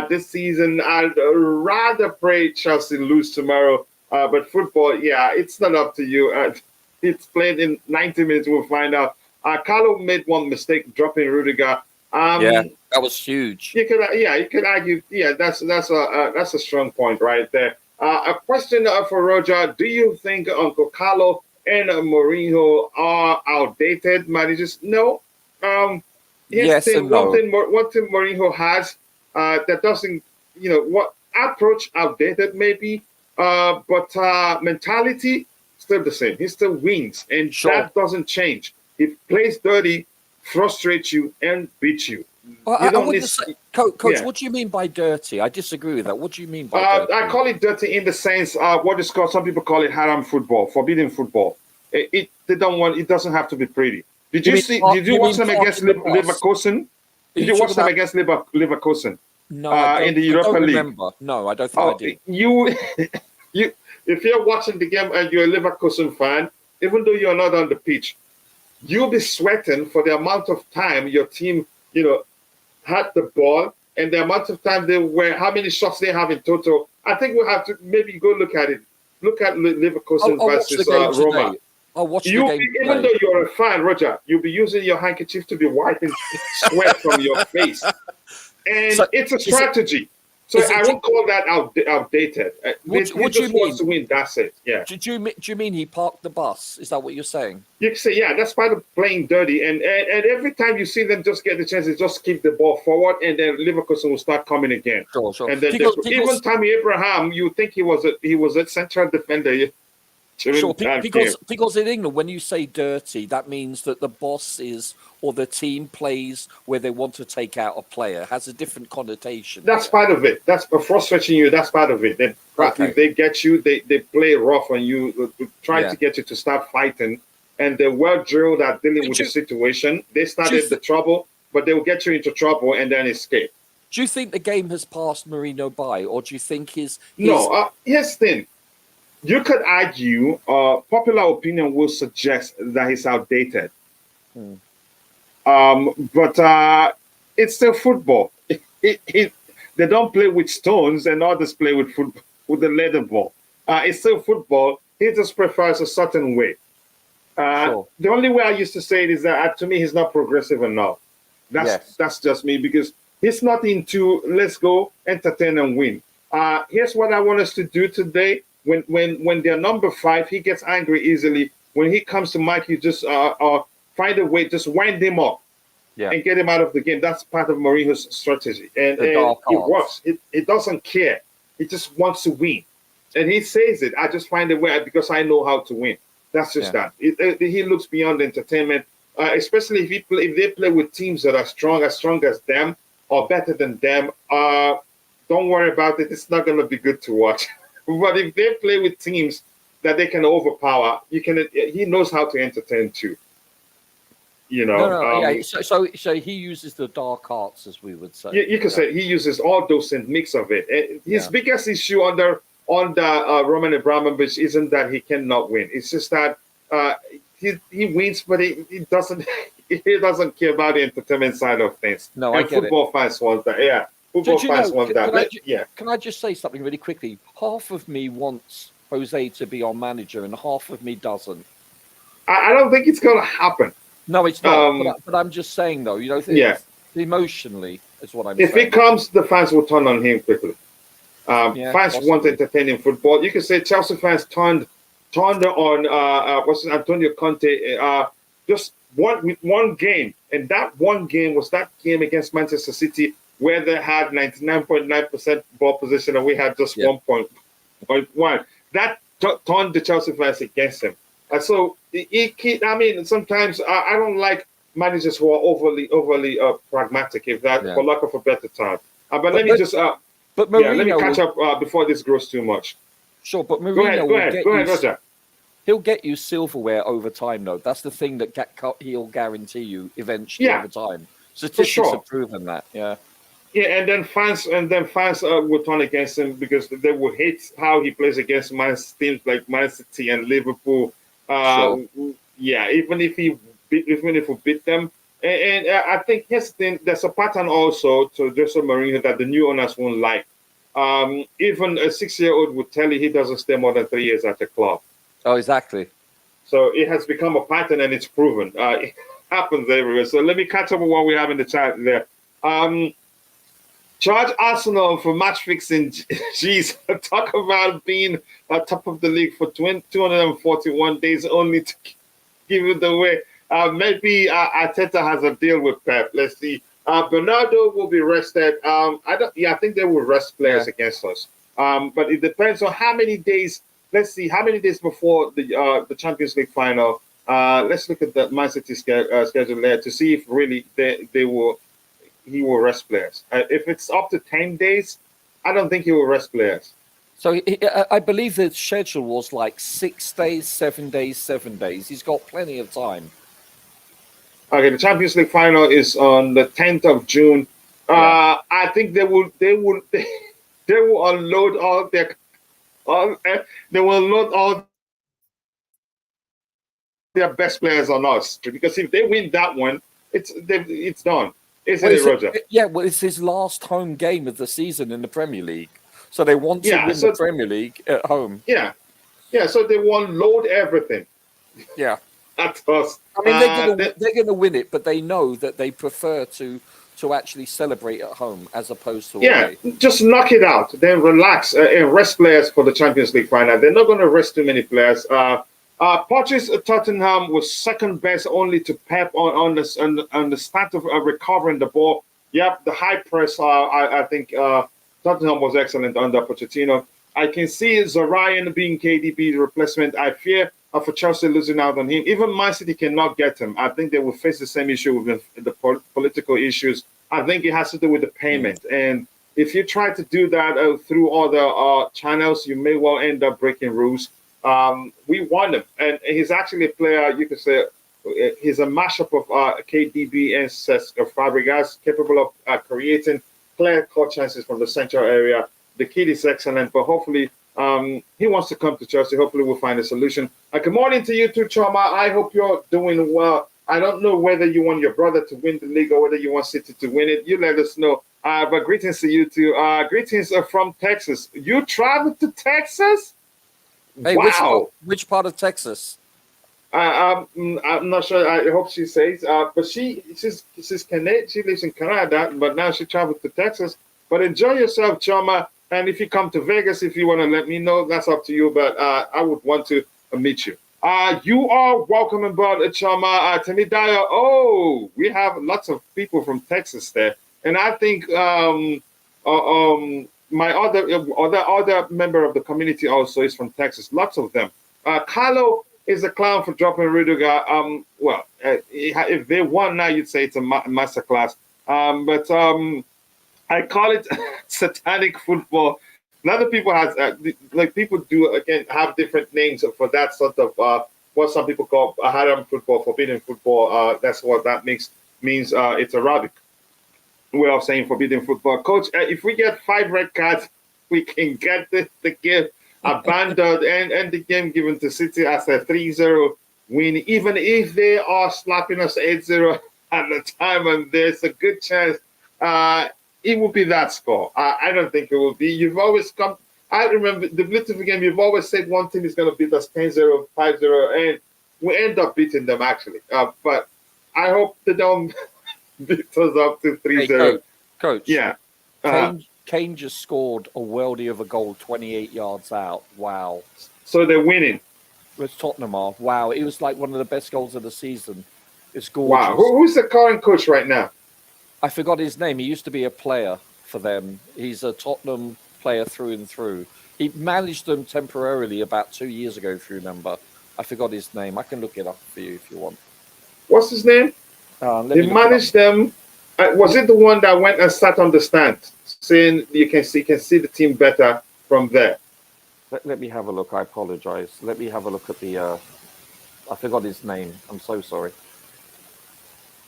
this season. I'd rather pray Chelsea lose tomorrow. But football, it's not up to you. It's played in 90 minutes. We'll find out. Carlo made one mistake, dropping Rudiger. That was huge. You could argue. Yeah, that's a strong point right there. A question for Roger: do you think Uncle Carlo and Mourinho are outdated managers? No. Yes and no. One thing Mourinho has that doesn't, what approach outdated maybe, but mentality still the same. He still wins, and that doesn't change. He plays dirty, frustrates you, and beats you. Coach, what do you mean by dirty? I disagree with that. What do you mean by dirty? I call it dirty in the sense what is called, some people call it haram football, forbidden football. It doesn't have to be pretty. Did you watch them against Leverkusen? Did you watch them against Leverkusen? No, in the Europa League. Remember. No, I don't think I did. If you're watching the game and you're a Leverkusen fan, even though you're not on the pitch, you'll be sweating for the amount of time your team, had the ball and the amount of time how many shots they have in total. I think we'll have to maybe go look at it. Look at Leverkusen versus Roma. I'll watch the game. Even though you're a fan, Roger, you'll be using your handkerchief to be wiping sweat from your face. And it's a strategy. So I won't call that outdated. What He do you just wants to mean? win. That's it. Yeah. Do you mean he parked the bus? Is that what you're saying? You can say, yeah, that's part of playing dirty. And every time you see them just get the chance, they just keep the ball forward, and then Leverkusen will start coming again. Sure. And then even Tammy Abraham, you think he was a central defender. Sure, because in England, when you say dirty, that means that the boss is or the team plays where they want to take out a player. It has a different connotation. That's part of it. That's frustrating you. That's part of it. They get you. They play rough on you, trying to get you to start fighting. And they're well drilled at dealing with the situation. They started the trouble, but they will get you into trouble and then escape. Do you think the game has passed Mourinho by, or do you think his... No, here's the thing. You could argue, popular opinion will suggest that he's outdated. But it's still football. They don't play with stones, and others play with the leather ball. It's still football. He just prefers a certain way. The only way I used to say it is that to me, he's not progressive enough. That's just me, because he's not into let's go, entertain, and win. Here's what I want us to do today. When they're number 5, he gets angry easily. When he comes to Mike, you just find a way, just wind him up and get him out of the game. That's part of Mourinho's strategy. And it works. It doesn't care. He just wants to win. And he says it. I just find a way because I know how to win. That's just that. He looks beyond entertainment, especially if they play with teams that are strong as them or better than them. Don't worry about it. It's not going to be good to watch. But if they play with teams that they can overpower, he knows how to entertain too. You know. So he uses the dark arts, as we would say. You can say he uses all those in mix of it. His biggest issue under Roman Abramovich isn't that he cannot win. It's just that he wins, but he doesn't care about the entertainment side of things. No, I get football fans want that. Yeah. Can I just say something really quickly? Half of me wants Jose to be our manager, and half of me doesn't. I don't think it's going to happen. No, it's not. But I'm just saying, though, emotionally is what I'm saying. If it comes, the fans will turn on him quickly. Fans want entertaining football. You can say Chelsea fans turned on Antonio Conte just one game, and that one game was that game against Manchester City, where they had 99.9% ball position and we had just 1.1. That turned the Chelsea fans against him. So, sometimes I don't like managers who are overly pragmatic, for lack of a better term. But let me catch up before this grows too much. Sure, but Mourinho go ahead, Roger. He'll get you silverware over time, though. That's the thing that he'll guarantee you eventually over time. Statistics have proven that. Yeah, and then fans will turn against him because they will hate how he plays against teams like Man City and Liverpool. Even if we beat them, and I think here's the thing: there's a pattern also to Jose Mourinho that the new owners won't like. Even a 6-year-old would tell you he doesn't stay more than 3 years at the club. Oh, exactly. So it has become a pattern, and it's proven. It happens everywhere. So let me catch up with what we have in the chat there. Charge Arsenal for match fixing. Jeez, talk about being at top of the league for 241 days only to give it away. Maybe Arteta has a deal with Pep. Let's see. Bernardo will be rested. I think they will rest players against us. But it depends on how many days. Let's see how many days before the Champions League final. Let's look at the Man City schedule there to see if really he will rest players. If it's up to 10 days, I don't think he will rest players. So I believe the schedule was like 6 days, 7 days, 7 days. He's got plenty of time. Okay, the Champions League final is on the 10th of June. I think they will unload all their best players on us, because if they win that one, it's done. Isn't it, Roger? It's his last home game of the season in the Premier League. So they want to win the Premier League at home. Yeah, so they want to load everything. Yeah. At us. I mean, they're going to win it, but they know that they prefer to to actually celebrate at home as opposed to Yeah, away. just knock it out. Then relax and rest players for the Champions League final. They're not going to rest too many players. Poch's Tottenham was second best only to Pep on the start of recovering the ball. Yep, the high press. I think Tottenham was excellent under Pochettino. I can see Zarian being KDB's replacement. I fear for Chelsea losing out on him. Even Man City cannot get him. I think they will face the same issue with the political issues. I think it has to do with the payment. And if you try to do that through other channels, you may well end up breaking rules. We want him. And he's actually a player, you could say, he's a mashup of KDB and Cesc Fabregas, capable of creating clear-cut chances from the central area. The kid is excellent, but hopefully he wants to come to Chelsea. Hopefully we'll find a solution. Good morning to you too, Choma. I hope you're doing well. I don't know whether you want your brother to win the league or whether you want City to win it. You let us know. But greetings to you too. Greetings from Texas. You traveled to Texas? Hey, wow. Which part of Texas? I'm not sure. I hope she says. But she's Canadian. She lives in Canada, but now she traveled to Texas. But enjoy yourself, Choma. And if you come to Vegas, if you want to let me know, that's up to you. But I would want to meet you. You are welcome aboard, Choma. Temidaya. Oh, we have lots of people from Texas there. And I think my other member of the community also is from Texas. Lots of them. Carlo is a clown for dropping Rudiger. If they won now, you'd say it's a masterclass. But I call it satanic football. A lot of people people do again have different names for that sort of what some people call haram football, forbidden football. That's what that means. It's Arabic way of saying forbidden football. Coach, if we get 5 red cards, we can get the game abandoned and the game given to City as a 3-0 win, even if they are slapping us 8-0 at the time, and there's a good chance it will be that score. I don't think it will be. You've always come. I remember the Blitz game. You've always said one team is going to beat us 10-0, 5-0, and we end up beating them actually. But I hope they don't beat us up to 3-0. Hey, Coach. Yeah. Kane just scored a worldie of a goal 28 yards out. Wow. So they're winning. With Tottenham are. Wow. It was like one of the best goals of the season. It's gorgeous. Wow. Who's the current coach right now? I forgot his name. He used to be a player for them. He's a Tottenham player through and through. He managed them temporarily about 2 years ago, if you remember. I forgot his name. I can look it up for you if you want. What's his name? He managed them. Was it the one that went and sat on the stand, saying you can see the team better from there? Let me have a look. I apologize. Let me have a look at the. I forgot his name. I'm so sorry.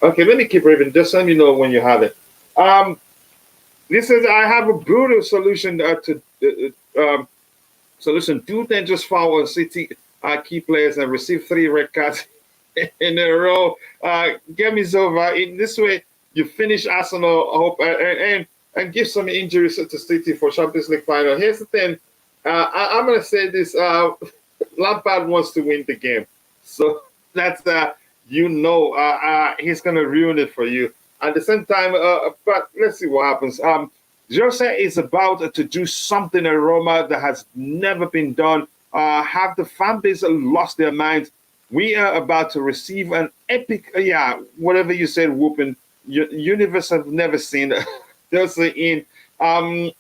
Okay, let me keep reading. Just let me know when you have it. This says I have a brutal solution solution. Do then just follow City key players and receive 3 red cards in a row. Get me over. In this way, you finish Arsenal. Hope and give some injuries to City for Champions League final. Here's the thing. I'm going to say this. Lampard wants to win the game, so that's he's going to ruin it for you. At the same time, but let's see what happens. Jose is about to do something at Roma that has never been done. Have the fan base lost their minds? We are about to receive an epic, whatever you said, whooping. Universe have never seen Jose in.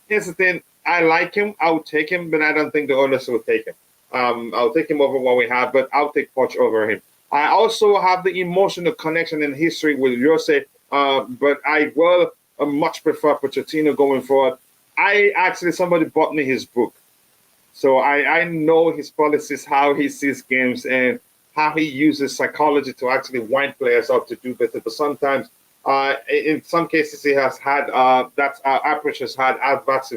Here's the thing. I like him. I'll take him, but I don't think the owners will take him. I'll take him over what we have, but I'll take Poch over him. I also have the emotional connection and history with Jose, but I will much prefer Pochettino going forward. Somebody bought me his book. So I know his policies, how he sees games, and how he uses psychology to actually wind players up to do better. But sometimes, in some cases, he has had that approach has had adverse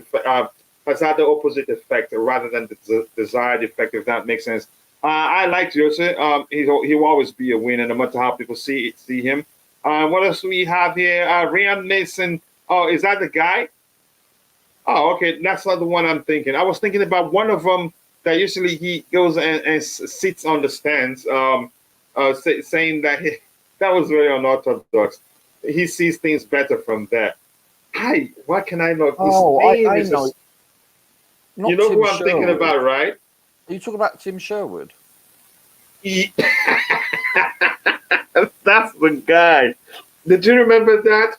has had the opposite effect rather than the desired effect, if that makes sense. I like Jose. He will always be a winner, no matter how people see him. What else do we have here? Ryan Mason. Oh, is that the guy? Oh, okay. That's not the one I'm thinking. I was thinking about one of them that usually he goes and sits on the stands, saying that that was very unorthodox. he sees things better from there. Why can I not? His Oh, name I is know. Not you know Tim who I'm thinking Sherwood. about, right? Are you talking about Tim Sherwood? He- That's the guy. Did you remember that?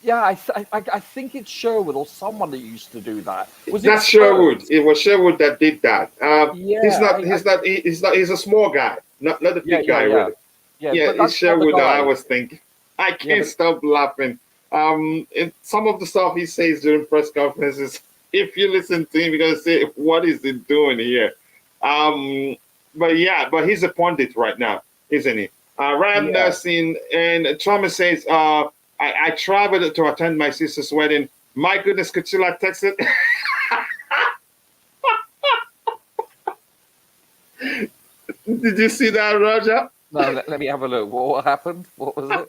Yeah, I think it's Sherwood or someone that used to do that. Was it That's Sherwood. Spurs? It was Sherwood that did that. He's Yeah, not. He's not. He's not. He's a small guy, not a yeah, big yeah, guy, yeah, really. yeah. Yeah, But it's that's the other Sherwood that I guy. was thinking. I Yeah, can't but stop laughing. And some of the stuff he says during press conferences, if you listen to him, you're gonna say, "What is he doing here?" Um, but yeah, but he's a pundit right now, isn't he? Ram yeah. Nursing and Thomas says, I traveled to attend my sister's wedding. My goodness, Kachila texted. Did you see that, Roger? No, let me have a look. What happened? What was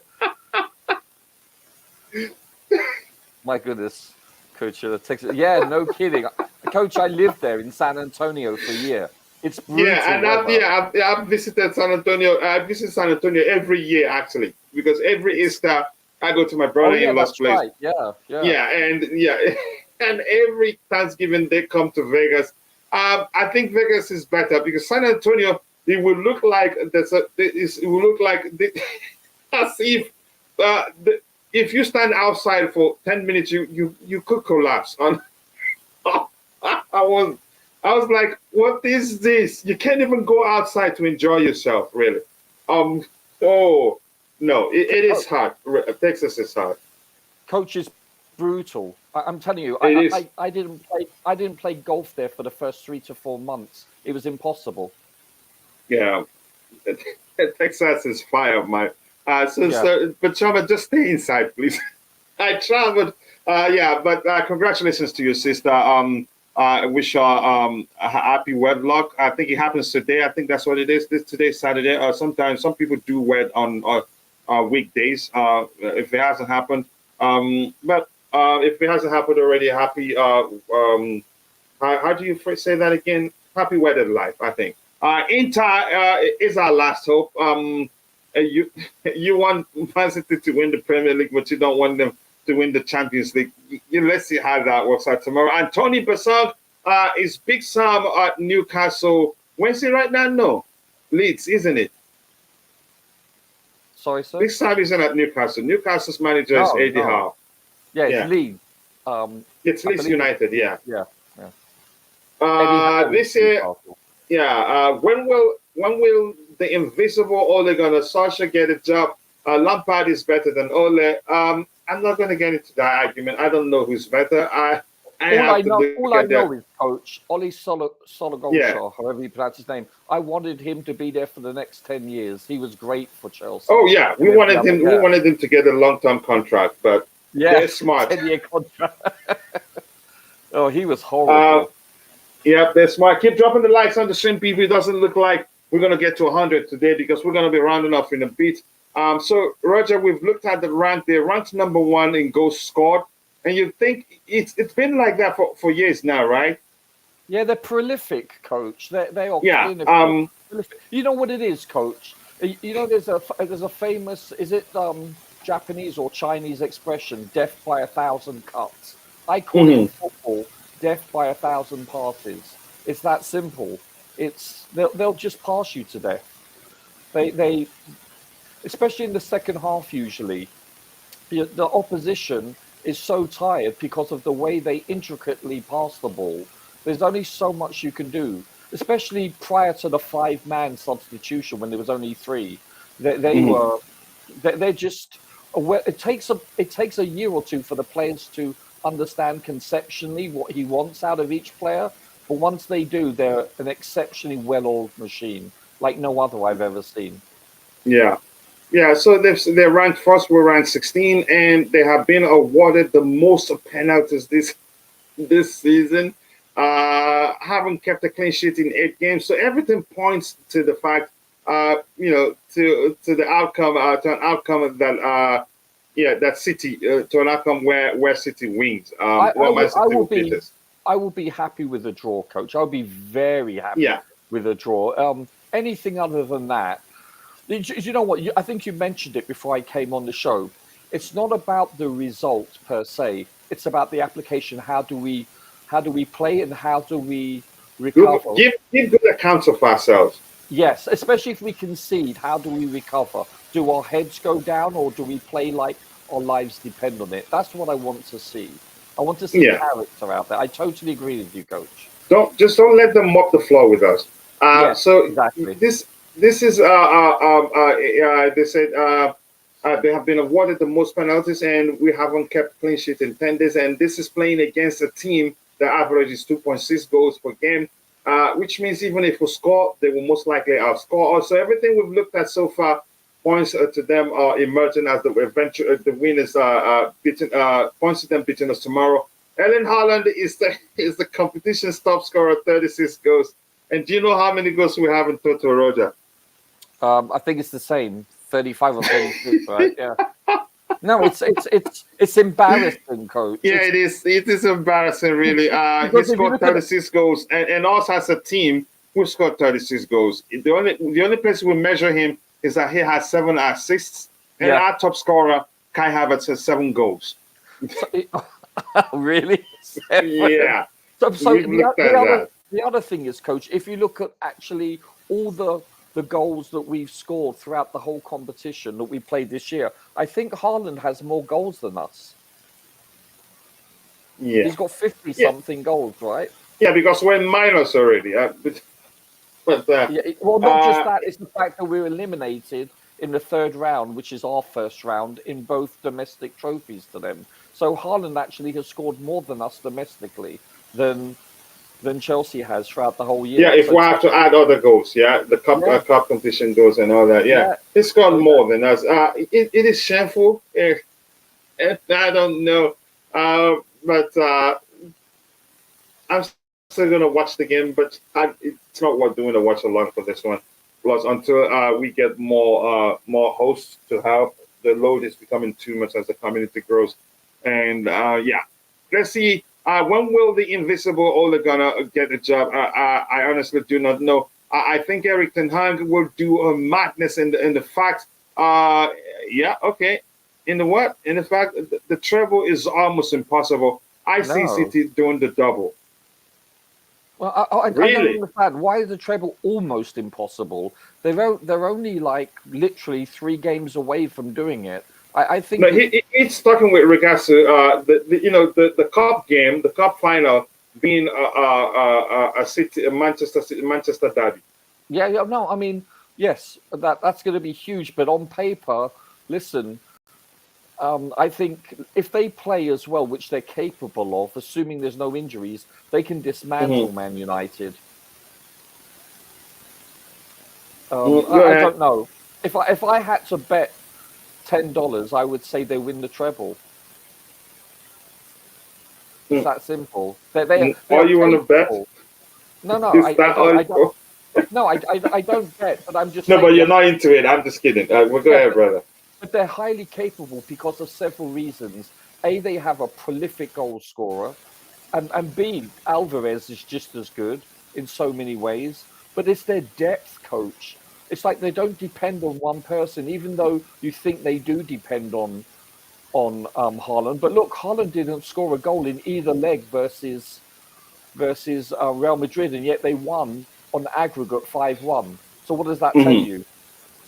it? My goodness, Coach, Texas. Yeah, no kidding, Coach. I lived there in San Antonio for a year. It's Yeah, brutal and I've, weather. yeah, I've visited San Antonio. I visit San Antonio every year, actually, because every It's Easter I go to my oh yeah, brother-in-law's that's place. right. Yeah, yeah. Yeah, and yeah, and every Thanksgiving they come to Vegas. I think Vegas is better because San Antonio it will look like it will look like as if if you stand outside for 10 minutes, you could collapse. On I was I was like, what is this? You can't even go outside to enjoy yourself, really. Um. Oh no, it is Oh, hard. Texas is hard. Coach is brutal. I'm telling you, It is. I didn't play golf there for the first 3 to 4 months. It was impossible. Yeah. Texas is fire, man. Yeah. But Chama, just stay inside, please. I traveled. Yeah, but congratulations to your sister. I wish her a happy wedlock. I think it happens today. I think that's what it is. Today's Saturday. Sometimes some people do wed on weekdays. If it hasn't happened, but if it hasn't happened already, happy. How do you say that again? Happy wedded life, I think. Inter is our last hope. You you want Man City to win the Premier League, but you don't want them to win the Champions League. Let's see how that works out tomorrow. And Tony Basang is Big Sam at Newcastle. Wednesday right now? No. Leeds, isn't it? Sorry, sir. Big Sam isn't at Newcastle. Newcastle's manager is No, Eddie no. Howe. Yeah, it's Yeah. Leeds. It's I Leeds believe United, yeah. yeah, yeah. Eddie Howe is This year, Newcastle. yeah. When will the invisible Ole Gunnar Solskjaer get a job? Lampard is better than Ole. I'm not going to get into that argument. I don't know who's better. I have to All look I at know that. is Coach Ollie Yeah. Sologolshaw, however you pronounce his name. I wanted him to be there for the next 10 years. He was great for Chelsea. Oh yeah, we And every wanted other- him. We yeah. wanted him to get a long-term contract, but Yeah, they're smart. 10-year contract. Oh, he was Uh, horrible. yeah, they're smart. Keep dropping the likes on the stream, people. It doesn't look like we're going to get to 100 today because we're going to be rounding off in a bit. So, Roger, we've looked at the rank. They're ranked number one in goals scored. And you think it's been like that for years now, right? Yeah, they're prolific, Coach. They are Yeah. clinical. Prolific. You know what it is, Coach? You know, there's a famous, is it Japanese or Chinese expression, death by 1,000 cuts. I call it in football, death by 1,000 passes. It's that simple. They'll just pass you to death. They especially in the second half usually, the opposition is so tired because of the way they intricately pass the ball. There's only so much you can do, especially prior to the 5-man substitution when there was only 3. They're just it takes a year or two for the players to understand conceptually what he wants out of each player. But once they do, they're an exceptionally well-oiled machine, like no other I've ever seen. Yeah. Yeah, so they're ranked first. We're ranked 16, and they have been awarded the most penalties this season. Haven't kept a clean sheet in 8 games, so everything points to the fact, to the outcome, to an outcome that, that City, to an outcome where City wins. I will beat us. I will be happy with a draw, Coach. I'll be very happy Yeah. with a draw. Anything other than that. You know what? I think you mentioned it before I came on the show. it's not about the result per se. It's about the application. How do we play and how do we recover? Give good accounts of ourselves. Yes, especially if we concede, how do we recover? Do our heads go down or do we play like our lives depend on it? That's what I want to see. I want to see character out there. I totally agree with you, Coach. Don't let them mop the floor with us. So exactly. This is they said they have been awarded the most penalties and we haven't kept clean sheet in 10 days. And this is playing against a team that averages 2.6 goals per game. Which means even if we score, they will most likely outscore us. So everything we've looked at so far points to them emerging as the winners, points to them beating us tomorrow. Erling Haaland is the competition's top scorer, 36 goals. And do you know how many goals we have in total, Roger? I think it's the same, 35 or 36, right? Yeah. No, it's embarrassing, Coach. Yeah, it is. It is embarrassing, really. He scored 36 goals, and us as a team, we scored 36 goals. The only place we measure him is that he has 7 assists, and our top scorer, Kai Havertz, has 7 goals. Really? 7? Yeah. So the other thing is, Coach, if you look at actually all the goals that we've scored throughout the whole competition that we played this year, I think Haaland has more goals than us. Yeah. He's got 50-something goals, right? Yeah, because we're in minus already. Well, not just that, it's the fact that we're eliminated in the third round, which is our first round, in both domestic trophies to them. So Haaland actually has scored more than us domestically than Chelsea has throughout the whole year. Yeah, if we have to add other goals, the cup competition goals and all that, he scored more than us. It is shameful. I don't know, but I'm still gonna watch the game, but it's not worth doing a watch along for this one. Plus, until we get more hosts to help, the load is becoming too much as the community grows. And let's see. When will the invisible Ole Gunnar get a job? I honestly do not know. I think Erik ten Hag will do a madness in the fact. In the what? In the fact, the treble is almost impossible. I see City doing the double. Well, I don't understand. Why is the treble almost impossible? They're only like literally 3 games away from doing it. I think he's talking with regards to the cup game, the cup final being a Manchester derby. Yeah, no, I mean, yes, that's going to be huge. But on paper, listen, I think if they play as well, which they're capable of, assuming there's no injuries, they can dismantle Man United. I don't know. If I had to bet $10, I would say they win the treble. It's that simple. They are you on a bet? No, I don't bet, but I'm just saying. No, but you're not into it. I'm just kidding. Go ahead, brother. But they're highly capable because of several reasons. A, they have a prolific goal scorer, and B, Alvarez is just as good in so many ways. But it's their depth, Coach. It's like they don't depend on one person, even though you think they do depend on Haaland. But look, Haaland didn't score a goal in either leg versus Real Madrid, and yet they won on aggregate 5-1. So what does that tell you?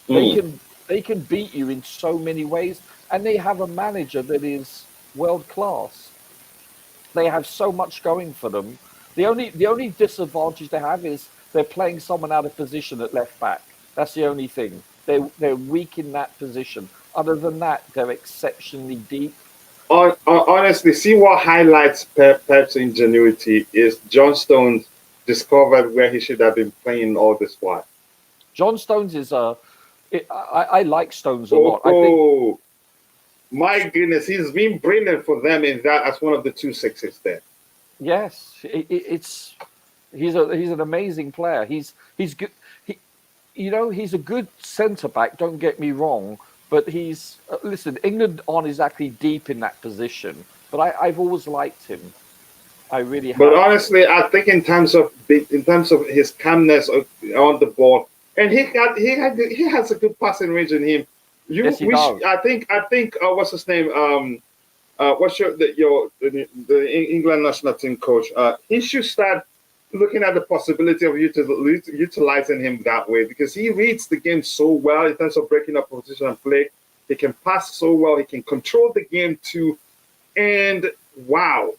They can beat you in so many ways, and they have a manager that is world class. They have so much going for them. The only disadvantage they have is they're playing someone out of position at left back. That's the only thing. They're weak in that position. Other than that, they're exceptionally deep. Honestly, see what highlights Pep's ingenuity is John Stones discovered where he should have been playing all this while. John Stones is I like Stones a lot. I think, my goodness, he's been brilliant for them in that as one of the 2 sixes there. Yes, he's an amazing player. He's good. He's a good centre back. Don't get me wrong, but listen. England aren't exactly deep in that position, but I've always liked him. I really have. But honestly, I think in terms of his calmness on the ball, and he has a good passing range in him. Yes, he does. I think what's his name? What's the England national team coach? He should start looking at the possibility of utilizing him that way, because he reads the game so well in terms of breaking up position and play. He can pass so well. He can control the game too. And wow,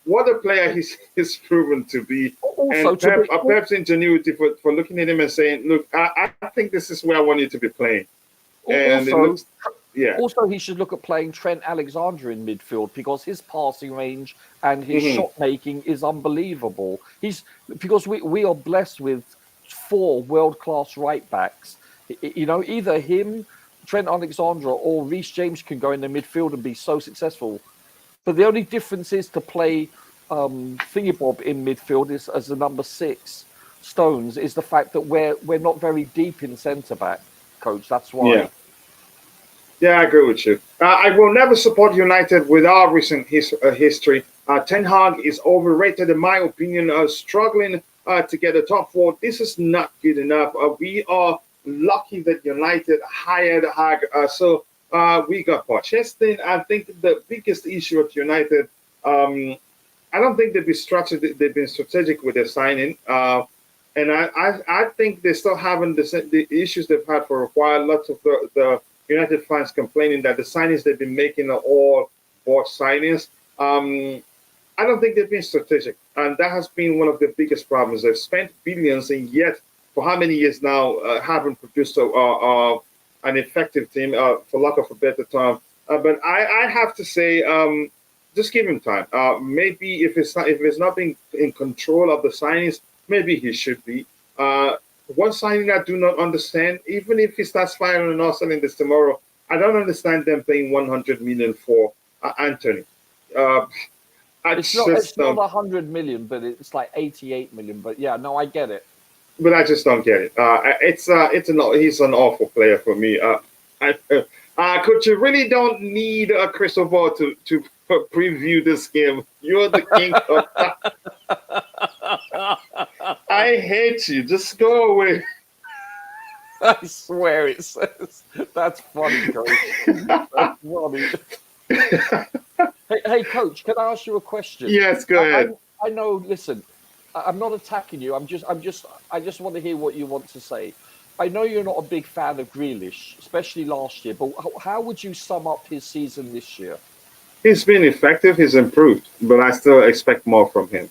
what a player he's proven to be. Also, and Pep's ingenuity for looking at him and saying, "Look, I think this is where I want you to be playing." And also, it looks, yeah. Also, he should look at playing Trent Alexander in midfield, because his passing range and his shot making is unbelievable. Because we are blessed with 4 world-class right backs. You know, either him, Trent Alexander, or Reece James can go in the midfield and be so successful. But the only difference is to play Thingybob in midfield as the number 6, Stones, is the fact that we're not very deep in centre back, coach. That's why. Yeah. Yeah, I agree with you. I will never support United with our recent history. Ten Hag is overrated, in my opinion, struggling to get a top 4. This is not good enough. We are lucky that United hired Hag, so we got Pochettino. I think the biggest issue at United, I don't think they've been strategic with their signing. And I think they still haven't the issues they've had for a while. Lots of the United fans complaining that the signings they've been making are all bought signings. I don't think they've been strategic, and that has been one of the biggest problems. They've spent billions, and yet for how many years now haven't produced an effective team, for lack of a better term. But I have to say, just give him time. Maybe if it's not being in control of the signings, maybe he should be. One signing I do not understand, even if he starts firing on Arsenal this tomorrow, I don't understand them paying 100 million for Anthony. It's not 100 million, but it's like 88 million. But yeah, no, I get it. But I just don't get it. He's an awful player for me. Coach, you really don't need a crystal ball to preview this game. You're the king of I hate you. Just go away. I swear it says. That's funny, Coach. That's funny. Hey, Coach, can I ask you a question? Yes, go ahead. I know. Listen, I'm not attacking you. I just want to hear what you want to say. I know you're not a big fan of Grealish, especially last year. But how would you sum up his season this year? He's been effective. He's improved, but I still expect more from him.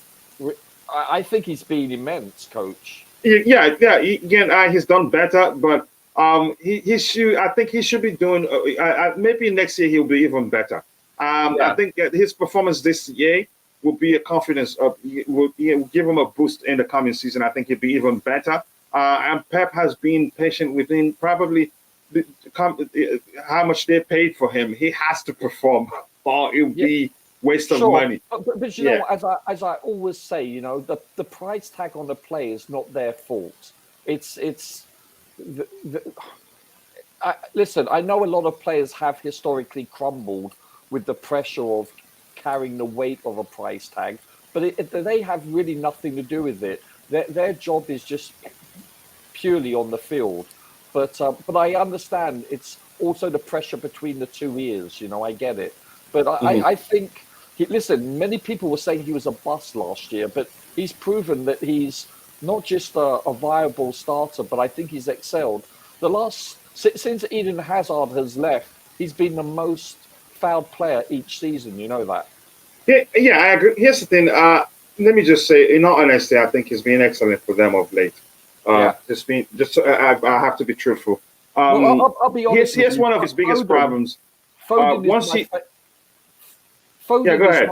I think he's been immense, Coach. Yeah. Again, he's done better, but he should. I think he should be doing. Maybe next year he'll be even better. I think his performance this year will be a confidence of. Will give him a boost in the coming season. I think he'll be even better. And Pep has been patient with him. Probably how much they paid for him. He has to perform, or it'll be waste of money. But you know, as I always say, you know, the price tag on the play is not their fault. Listen, I know a lot of players have historically crumbled with the pressure of carrying the weight of a price tag, but they have really nothing to do with it. Their job is just purely on the field. But I understand it's also the pressure between the 2 ears. You know, I get it. But I think, listen, many people were saying he was a bust last year, but he's proven that he's not just a viable starter, but I think he's excelled. Since Eden Hazard has left, he's been the most fouled player each season. You know that? Yeah, I agree. Here's the thing. Let me just say, in all honesty, I think he's been excellent for them of late. I have to be truthful. I'll be honest. Here's one of his biggest problems. Foden go ahead.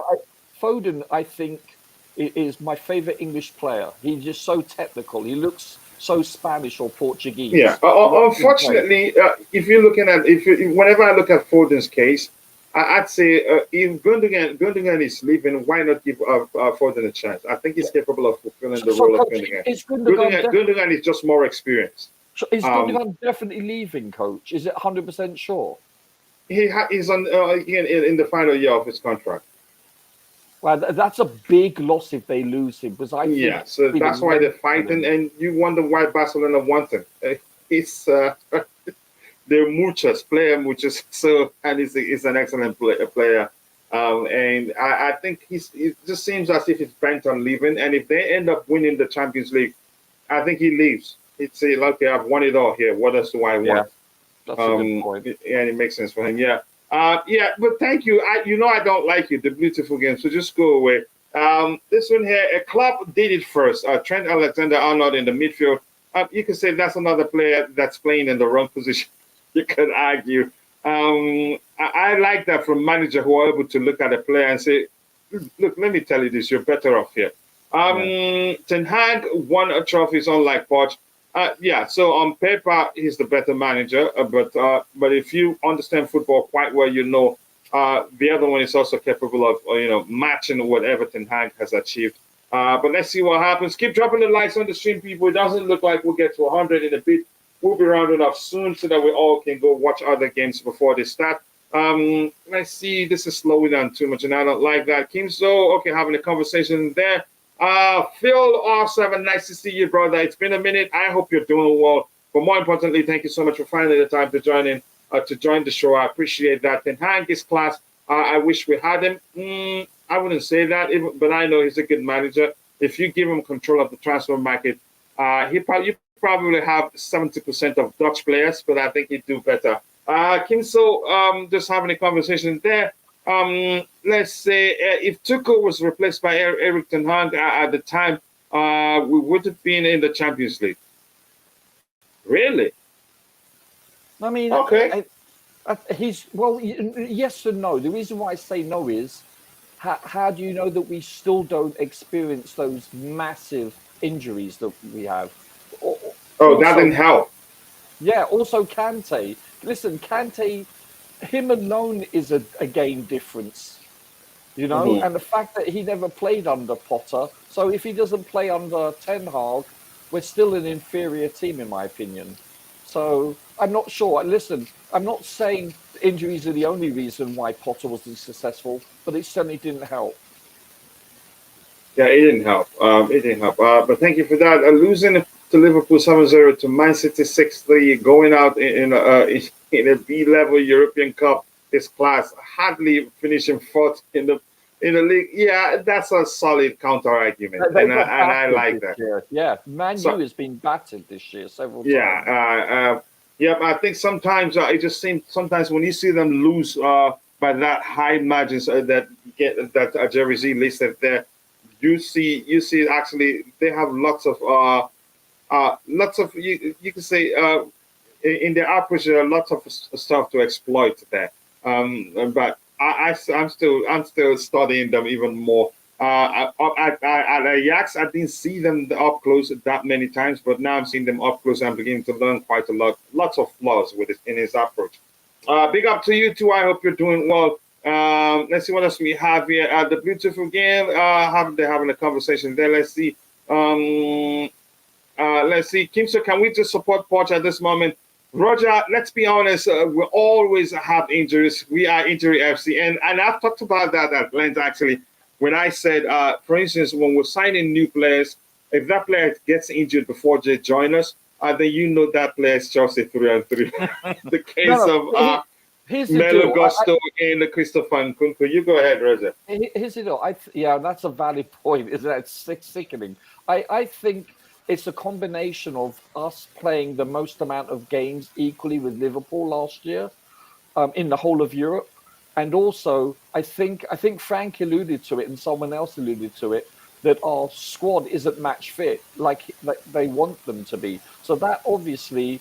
Foden, I think, is my favorite English player. He's just so technical. He looks so Spanish or Portuguese. Yeah. Unfortunately, whenever I look at Foden's case, I'd say if Gundogan is leaving, why not give Foden a chance? I think he's capable of fulfilling the role of Gundogan. Gundogan is just more experienced. Is Gundogan definitely leaving, Coach? Is it 100% sure? He's on in the final year of his contract. Well, that's a big loss if they lose him. Because so that's why they're fighting, and you wonder why Barcelona want him. they're muchas, player muchas. So, and he's an excellent player. And I think it just seems as if he's bent on leaving. And if they end up winning the Champions League, I think he leaves. He'd say, okay, I've won it all here. What else do I want? That's a good point. And it makes sense for him. Yeah. Yeah, but thank you. I don't like you, the beautiful game. So just go away. This one here, a club did it first. Trent Alexander-Arnold in the midfield. You could say that's another player that's playing in the wrong position. You could argue. I like that from manager who are able to look at a player and say, look, let me tell you this, you're better off here. Ten Hag won a trophy, unlike Poch. Yeah, so on paper, he's the better manager. But if you understand football quite well, you know the other one is also capable of matching whatever Ten Hag has achieved. But let's see what happens. Keep dropping the likes on the stream, people. It doesn't look like we'll get to 100 in a bit. We'll be rounding up soon so that we all can go watch other games before they start. Let's see. This is slowing down too much, and I don't like that. Kim So, okay, having a conversation there. Phil, awesome. Nice to see you, brother. It's been a minute. I hope you're doing well. But more importantly, thank you so much for finding the time to join the show. I appreciate that. Ten Hag is class. I wish we had him. I wouldn't say that, but I know he's a good manager. If you give him control of the transfer market, you probably have 70% of Dutch players, but I think he'd do better. Kim So, just having a conversation there. Let's say if Tuchel was replaced by Erik ten Hag at the time, we would have been in the Champions League. Really? I mean, okay. Yes and no. The reason why I say no is, how do you know that we still don't experience those massive injuries that we have? That didn't help. Yeah, also Kante. Listen, Kante, him alone is a game difference, and the fact that he never played under Potter. So if he doesn't play under Ten Hag, we're still an inferior team, in my opinion. So I'm not sure. Listen, I'm not saying injuries are the only reason why Potter wasn't successful, but it certainly didn't help. Yeah, it didn't help. But thank you for that. Losing to Liverpool 7-0 to Man City 6-3, going out in a B-level European Cup this class, hardly finishing fourth in the league. Yeah, that's a solid counter argument, and I like that. Year. Yeah, Man U has been battered this year several times. I think sometimes it just seems when you see them lose by that high margins that Jerry Z listed there, you see actually they have lots of you can say in their approach there are lots of stuff to exploit there. But I'm still studying them even more. At Ajax, I didn't see them up close that many times, but now I'm seeing them up close. I'm beginning to learn quite a lot. Lots of flaws with it in his approach. Big up to you too. I hope you're doing well. Let's see what else we have here. The beautiful game. They're having a conversation there. Let's see. Let's see. Kim, so can we just support Poch at this moment? Roger, let's be honest. We always have injuries. We are injury FC, and I've talked about that at length actually. When I said, for instance, when we're signing new players, if that player gets injured before they join us, then that player is Chelsea 3-3. The case of Melo Gusto and Christopher Nkunku. You go ahead, Roger. Here's the deal. That's a valid point. Isn't that sickening? I think it's a combination of us playing the most amount of games equally with Liverpool last year in the whole of Europe. And also, I think Frank alluded to it and someone else alluded to it, that our squad isn't match fit like they want them to be. So that obviously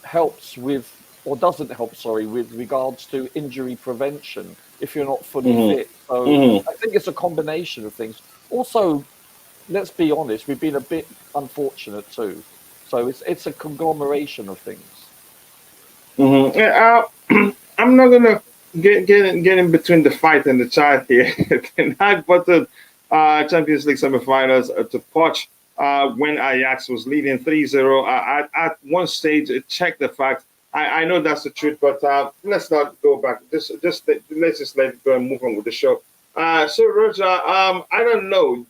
helps with, or doesn't help, with regards to injury prevention if you're not fully fit. So I think it's a combination of things. Also, let's be honest, we've been a bit unfortunate too. So it's a conglomeration of things. I'm not going to get in between the fight and the chat here. Ten Hag butted Champions League semifinals to Poch when Ajax was leading 3-0. At one stage, check the facts. I know that's the truth, but let's not go back. Let's just let it go and move on with the show. So Roger, I don't know.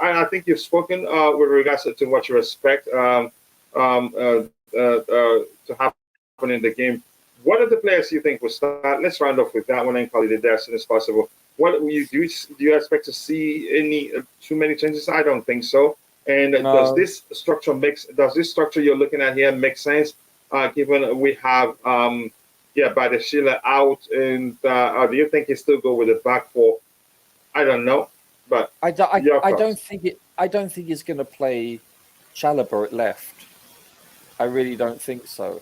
I think you've spoken with regards to what you expect to have in the game. What are the players you think will start? Let's round off with that one and call it a day as soon as possible. What do you expect to see any too many changes? I don't think so. And does No. this structure you're looking at here make sense? Given we have Badashila out, and do you think he still go with the back four? I don't know, but I your thoughts. don't think it. I don't think he's going to play Chalobah at left. I really don't think so.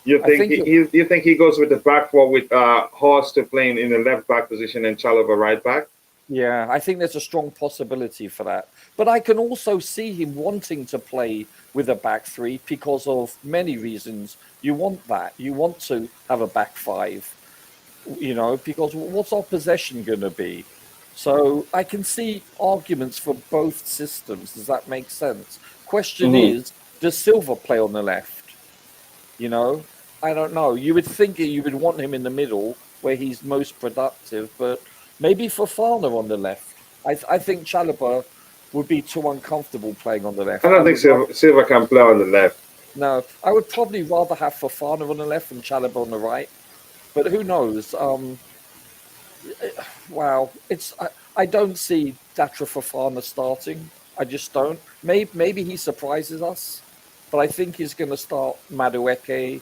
You I think think you think he goes with the back four with Horst playing in the left back position and Chalobah right back? Yeah, I think there's a strong possibility for that. But I can also see him wanting to play with a back three because of many reasons. You want that. You want to have a back five, because what's our possession going to be? So I can see arguments for both systems. Does that make sense? Question is, does Silva play on the left? I don't know. You would think you would want him in the middle where he's most productive, but maybe Fofana on the left. I think Chalobah would be too uncomfortable playing on the left. I don't think Silva can play on the left. No, I would probably rather have Fofana on the left and Chalobah on the right. But who knows? Wow, I don't see Datra Fofana starting. I just don't. Maybe he surprises us, but I think he's going to start Madueke,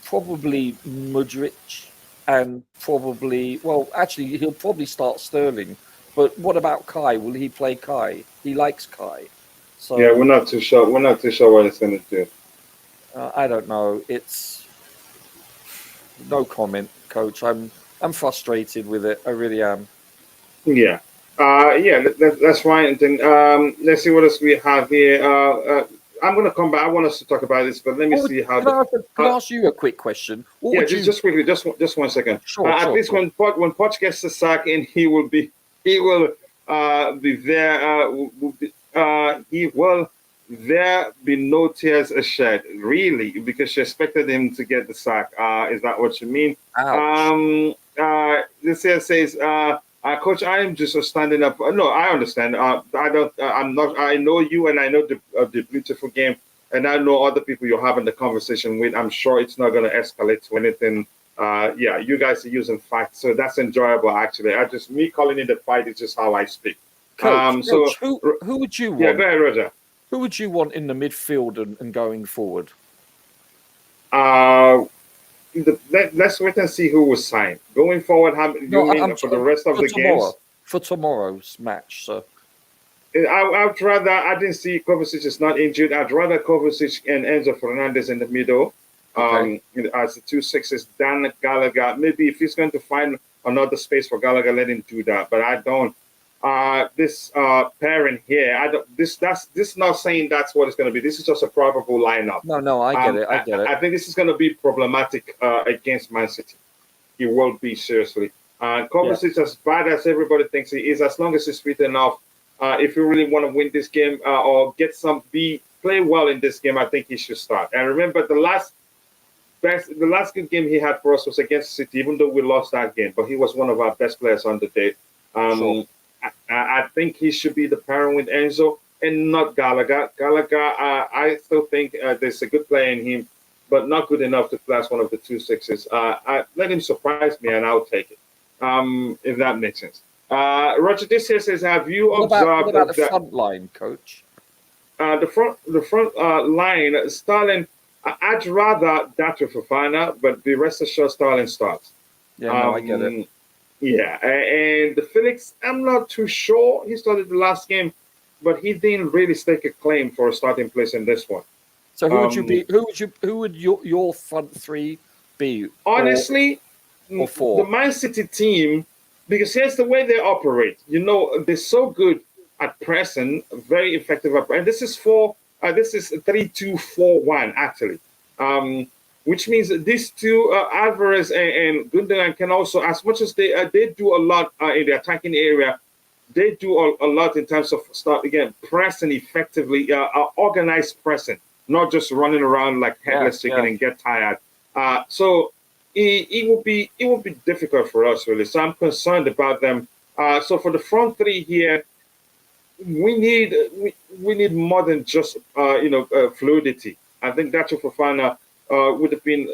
probably Mudryk, and actually he'll probably start Sterling. But what about Kai? Will he play Kai? He likes Kai. So Yeah, we're not too sure. We're not too sure what it's going to do. I don't know. It's no comment, Coach. I'm frustrated with it. I really am. Yeah. That's fine. And then let's see what else we have here. I'm going to come back. I want us to talk about this, but let me see how. Can I ask you a quick question? Just quickly, just 1 second. At least when Poch gets the sack, and he will be there. He will there be no tears shed, really, because she expected him to get the sack. Is that what you mean? Ouch. This here says, Coach, I am just standing up. No, I understand. I don't. I'm not. I know you, and I know the beautiful game, and I know other people you're having the conversation with. I'm sure it's not going to escalate to anything. You guys are using facts, so that's enjoyable. Actually, me calling it a fight is just how I speak. Coach, who would you want? Yeah, go ahead, Roger. Who would you want in the midfield and going forward? Let's wait and see who was signed. Going forward, for the rest of the games? For tomorrow's match, sir. I'd rather, I didn't see Kovacic is not injured. I'd rather Kovacic and Enzo Fernandez in the middle. Okay. As the 2 6s, Dan Gallagher. Maybe if he's going to find another space for Gallagher, let him do that. But I don't. This pairing here, this is not saying that's what it's going to be. This is just a probable lineup. No, I get it. I think this is going to be problematic against Man City. It will be, seriously. Kovacic, as bad as everybody thinks he is, as long as he's fit enough, if you really want to win this game or play well in this game, I think he should start. And remember, the last good game he had for us was against City, even though we lost that game. But he was one of our best players on the day. Sure. I think he should be the pairing with Enzo and not Gallagher. Gallagher, I still think there's a good player in him, but not good enough to play as one of the 2 6s. Let him surprise me, and I'll take it, if that makes sense. Roger, this here says, have you observed what about the front line, Coach? The front line, Sterling, I'd rather Datra Fofana, but the rest assured Sterling starts. Yeah, no, I get it. Yeah, and the Felix, I'm not too sure. He started the last game, but he didn't really stake a claim for a starting place in this one. So who would you be? Who would your front three be? Honestly, or four? The Man City team, because here's the way they operate. They're so good at pressing, very effective at pressing. This is 3-2-4-1 actually. Which means that these two, Alvarez and Gundogan, can also, as much as they do a lot in the attacking area, they do a lot in terms of pressing effectively, organized pressing, not just running around like headless chicken and get tired. So it will be difficult for us really. So I'm concerned about them. So for the front three here, we need more than just fluidity. I think Dacho Fofana would have been,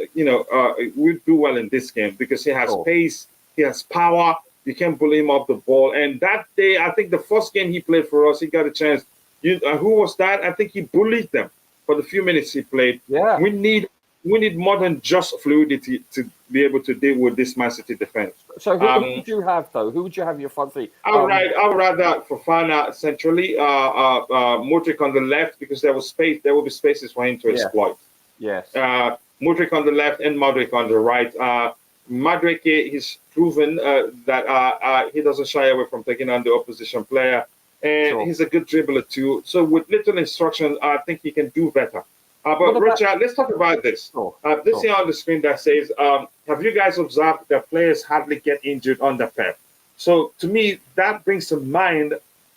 would do well in this game because he has Sure. pace, he has power. You can't bully him off the ball. And that day, I think the first game he played for us, he got a chance. Who was that? I think he bullied them for the few minutes he played. Yeah. We need more than just fluidity to be able to deal with this Man City defense. So who would you have though? Who would you have your front three? I would rather Fofana centrally, Modric on the left because there will be spaces for him to exploit. Yes. Modric on the left and Modric on the right. Modric, he's proven that he doesn't shy away from taking on the opposition player, and he's a good dribbler too. So with little instruction, I think he can do better. But Richard, let's talk about this. This here on the screen that says, have you guys observed that players hardly get injured under Pep? So to me, that brings to mind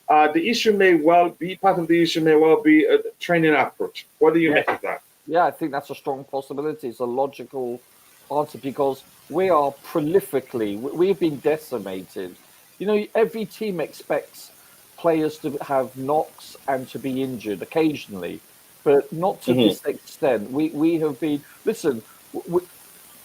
the issue may well be, part of the issue may well be a training approach. What do you make of that? Yeah, I think that's a strong possibility. It's a logical answer because we are we've been decimated. Every team expects players to have knocks and to be injured occasionally, but not to this extent. We have been, listen,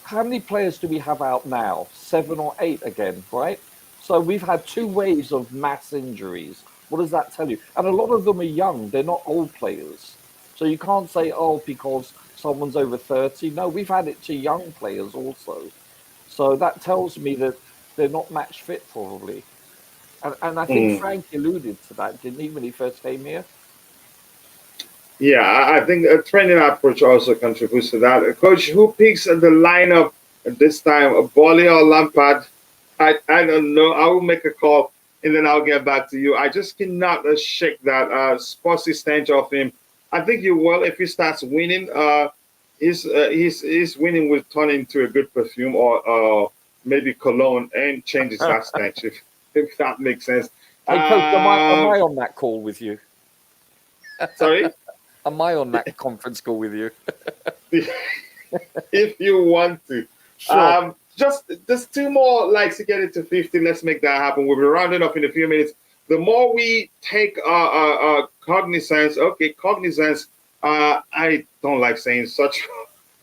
how many players do we have out now? 7 or 8 again, right? So we've had 2 waves of mass injuries. What does that tell you? And a lot of them are young. They're not old players. So you can't say, because someone's over 30. No, we've had it to young players also. So that tells me that they're not match fit probably. And I think Frank alluded to that, didn't he, when he first came here? Yeah, I think a training approach also contributes to that. Coach, who picks the lineup this time, Bolly or Lampard? I don't know. I will make a call and then I'll get back to you. I just cannot shake that Spossy stench off him. I think you will if he starts winning. His winning will turn into a good perfume or maybe cologne and changes that stench if that makes sense. Hey, Coach, am I on that call with you? Sorry? Am I on that conference call with you? If you want to. Sure. Just 2 more likes to get it to 50. Let's make that happen. We'll be rounding up in a few minutes. The more we take cognizance, I don't like saying such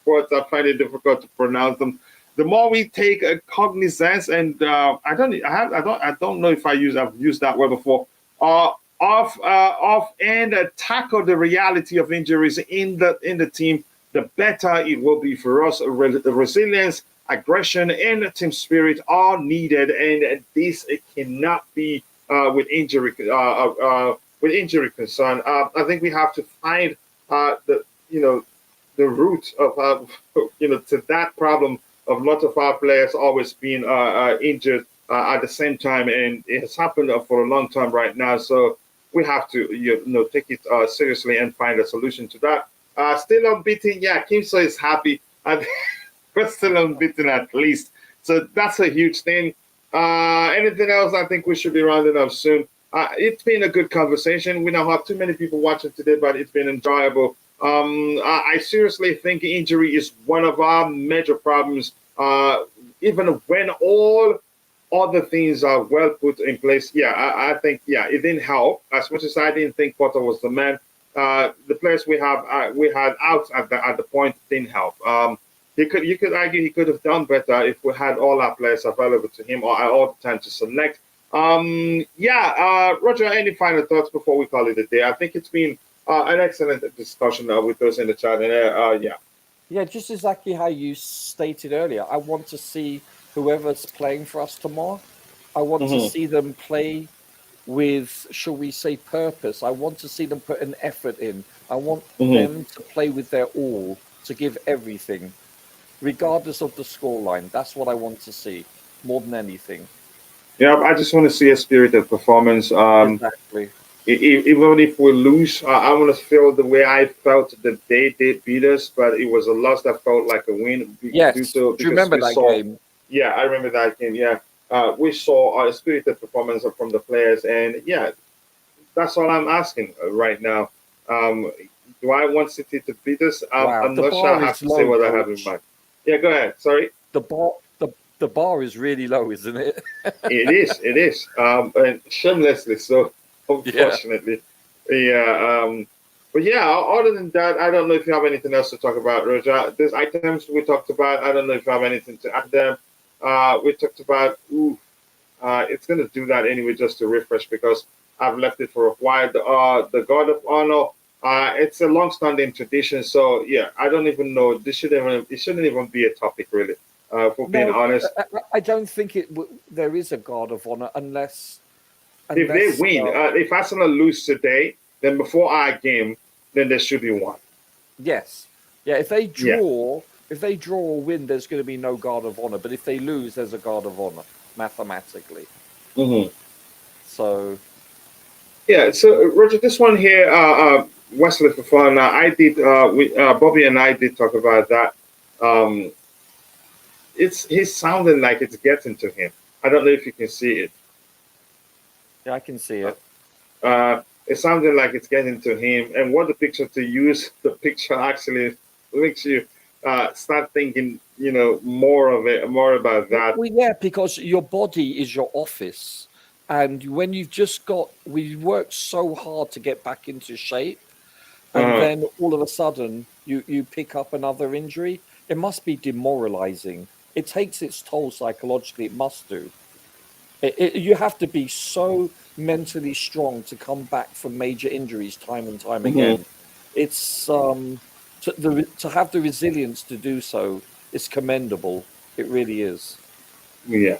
words. I find it difficult to pronounce them. The more we take cognizance, and I don't know if I've used that word before. Off and tackle the reality of injuries in the team, the better it will be for us. The resilience, aggression, and team spirit are needed, and this cannot be with injury concern. I think we have to find the root of to that problem of lots of our players always being injured at the same time, and it has happened for a long time right now. So we have to take it seriously and find a solution to that. Still unbeaten, yeah. Kimso is happy. We're still unbeaten at least, so that's a huge thing. Anything else? I think we should be rounding up soon. It's been a good conversation. We don't have too many people watching today, but it's been enjoyable. I seriously think injury is one of our major problems. Even when all other things are well put in place, I think it didn't help. As much as I didn't think Potter was the man, the players we had out at the point didn't help. You could argue he could have done better if we had all our players available to him or all the time to select. Roger, any final thoughts before we call it a day? I think it's been an excellent discussion with those in the chat. And Yeah, just exactly how you stated earlier. I want to see whoever's playing for us tomorrow. I want to see them play with, shall we say, purpose. I want to see them put an effort in. I want them to play with their all, to give everything, regardless of the scoreline. That's what I want to see more than anything. Yeah, I just want to see a spirited performance. Exactly. Even if we lose, I want to feel the way I felt the day they beat us, but it was a loss that felt like a win. Yes. Do you remember that game? Yeah, I remember that game. Yeah, we saw a spirited performance from the players, and that's all I'm asking right now. Do I want City to beat us? I'm not sure I have to say what I have in mind. Yeah, go ahead. Sorry. The bar is really low, isn't it? It is. And shamelessly so, unfortunately. But yeah, other than that, I don't know if you have anything else to talk about, Roger. There's items we talked about. I don't know if you have anything to add them. We talked about, it's going to do that anyway just to refresh because I've left it for a while. The God of Honor, it's a long-standing tradition. So yeah, I don't even know. It shouldn't even be a topic really. For being No, honest, I don't think there is a guard of honor if they unless win, if Arsenal lose today, then before our game, then there should be one. yes, yeah. Yeah. If they draw or win, there's going to be no guard of honor. But if they lose, there's a guard of honor mathematically. Hmm. So Yeah. So Roger, this one here, Wesley Fofana, Bobby and I did talk about that. Um, he's sounding like it's getting to him. I don't know if you can see it. yeah, I can see it. It's sounding like it's getting to him. And what the picture to use, the picture actually makes you start thinking, more of it, more about that. Well, yeah, because your body is your office, and when we worked so hard to get back into shape, and Uh, then all of a sudden you pick up another injury, it must be demoralizing. It takes its toll psychologically. It must do. You have to be so mentally strong to come back from major injuries time and time mhm. again. It's to have the resilience to do so is commendable. It really is. Yeah.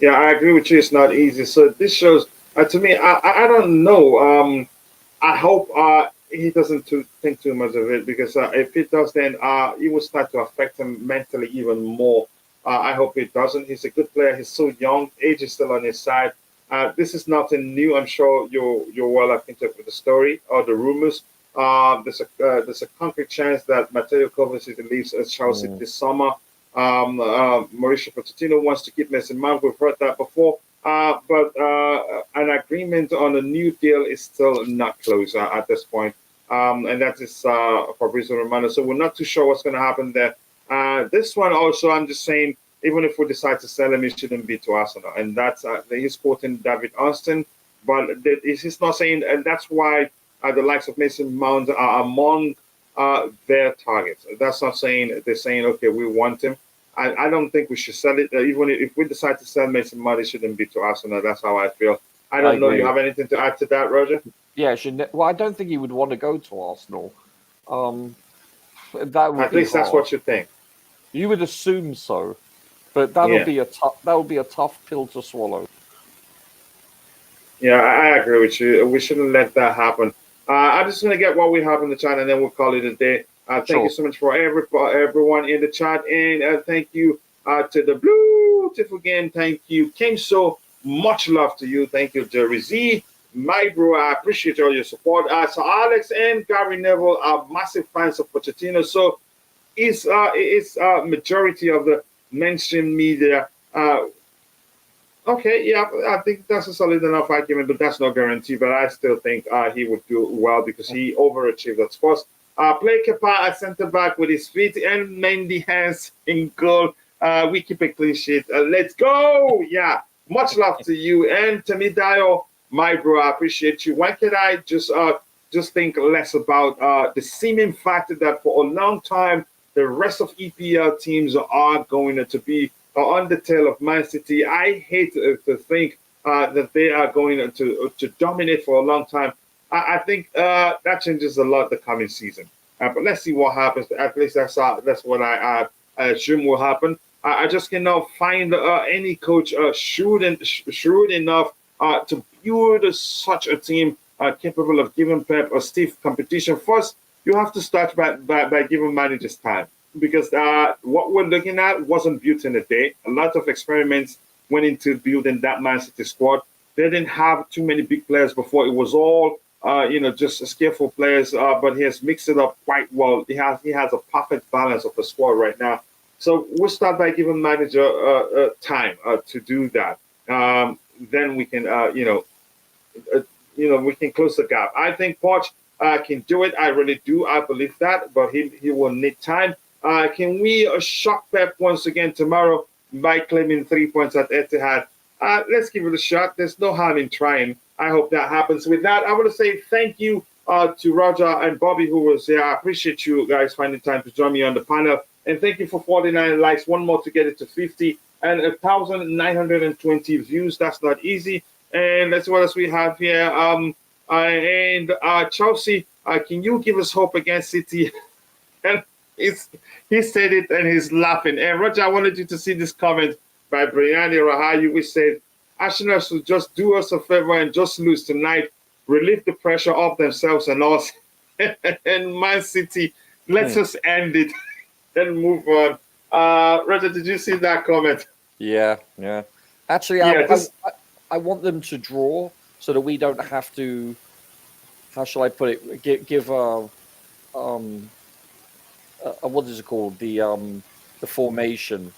Yeah, I agree with you. It's not easy. So this shows, to me, I don't know. I hope he doesn't think too much of it because if it does, then it will start to affect him mentally even more. I hope it doesn't. He's a good player. He's so young. Age is still on his side. This is nothing new. I'm sure you're well acquainted with the story or the rumors. There's a concrete chance that Matteo Kovacic leaves Chelsea Mm. this summer. Mauricio Pochettino wants to keep Mason Mount. We've heard that before. But an agreement on a new deal is still not close at this point. And that is Fabrizio Romano. So we're not too sure what's going to happen there. This one also, I'm just saying, even if we decide to sell him, it shouldn't be to Arsenal. And that's he's quoting David Austin, but he's not saying, and that's why the likes of Mason Mount are among their targets. That's not saying they're saying, okay, we want him. I don't think we should sell it. Even if we decide to sell Mason Mount, it shouldn't be to Arsenal. That's how I feel. I I don't know. You agree. have anything to add to that, Roger? Yeah, well, I don't think he would want to go to Arsenal. That would At be least that's hard. what you think. You would assume so, but Yeah. that would be a tough pill to swallow. Yeah, I agree with you. We shouldn't let that happen. I'm just gonna get what we have in the chat, and then we'll call it a day. Thank you Sure. so much for everyone in the chat, and thank you to the beautiful game. Thank you, Kim. So much love to you. Thank you, Jerry Z, my bro. I appreciate all your support. So Alex and Gary Neville are massive fans of Pochettino. So is majority of the mainstream media. Okay, yeah, I think that's a solid enough argument, but that's no guarantee. But I still think he would do well because he overachieved at sports. Play Kepa at centre back with his feet and Mendy hands in goal. We keep a clean sheet. Let's go! Yeah, much love to you and Tamidayo, my bro. I appreciate you. Why can I just think less about the seeming fact that for a long time the rest of EPL teams are going to be on the tail of Man City. I hate to think that they are going to dominate for a long time. I think that changes a lot the coming season. But let's see what happens. At least that's what I assume will happen. I just cannot find any coach shrewd enough to build such a team capable of giving Pep a stiff competition. First, you have to start by giving managers time because what we're looking at wasn't built in a day. A lot of experiments went into building that Man City squad. They didn't have too many big players before. It was all just skillful players, but he has mixed it up quite well. He has a perfect balance of the squad right now. So we'll start by giving manager time to do that. Then we can, we can close the gap. I think Poch can do it. I really do. I believe that, but he will need time. Can we shock Pep once again tomorrow by claiming 3 points at Etihad? Let's give it a shot. There's no harm in trying. I hope that happens. With that, I want to say thank you to Roger and Bobby who was here. I appreciate you guys finding time to join me on the panel. And thank you for 49 likes. One more to get it to 50 and 1,920 views. That's not easy. And that's what else we have here. Chelsea, can you give us hope against City? And he said it and he's laughing. And Roger, I wanted you to see this comment by Bruyne Rahayu, which said, Arsenal should just do us a favor and just lose tonight, relieve the pressure off themselves and us. And Man City, let's just end it and move on. Roger, did you see that comment? Yeah. Actually, I want them to draw so that we don't have to, how shall I put it, give what is it called? The formation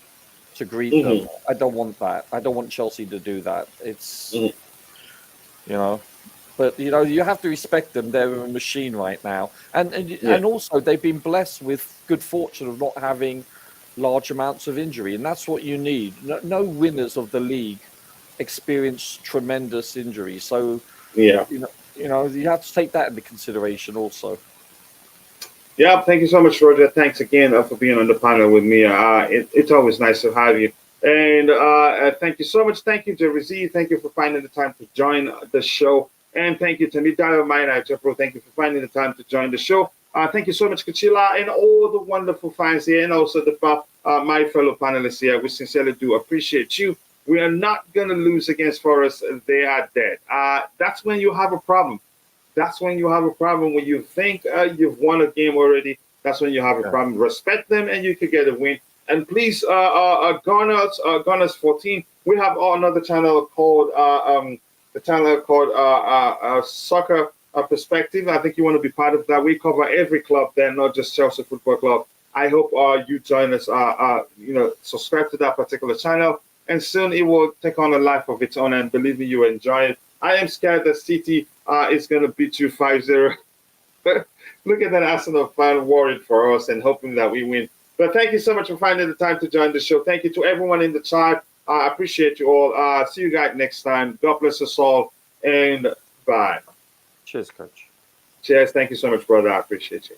to greet them. I don't want that. I don't want Chelsea to do that. It's, but you have to respect them. They're a machine right now, and also they've been blessed with good fortune of not having large amounts of injury, and that's what you need. No winners of the league experience tremendous injury, so you have to take that into consideration also. Yeah, thank you so much, Roger. Thanks again for being on the panel with me. It's always nice to have you. And thank you so much. Thank you, Jerry Z. Thank you for finding the time to join the show. And thank you to Midaya Mina Jeffro. Thank you for finding the time to join the show. Thank you so much, Kachila, and all the wonderful fans here, and also my fellow panelists here. We sincerely do appreciate you. We are not going to lose against Forest. They are dead. That's when you have a problem. That's when you have a problem. When you think you've won a game already, that's when you have a problem. Respect them, and you could get a win. And please, Gunners 14, we have another channel called Soccer Perspective. I think you want to be part of that. We cover every club there, not just Chelsea Football Club. I hope you join us. Subscribe to that particular channel, and soon it will take on a life of its own. And believe me, you will enjoy it. I am scared that City is going to beat you 5-0. Look at that Arsenal fan worried for us and hoping that we win. But thank you so much for finding the time to join the show. Thank you to everyone in the chat. I appreciate you all. See you guys next time. God bless us all, and bye. Cheers, Coach. Cheers. Thank you so much, brother. I appreciate you.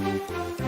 Bye.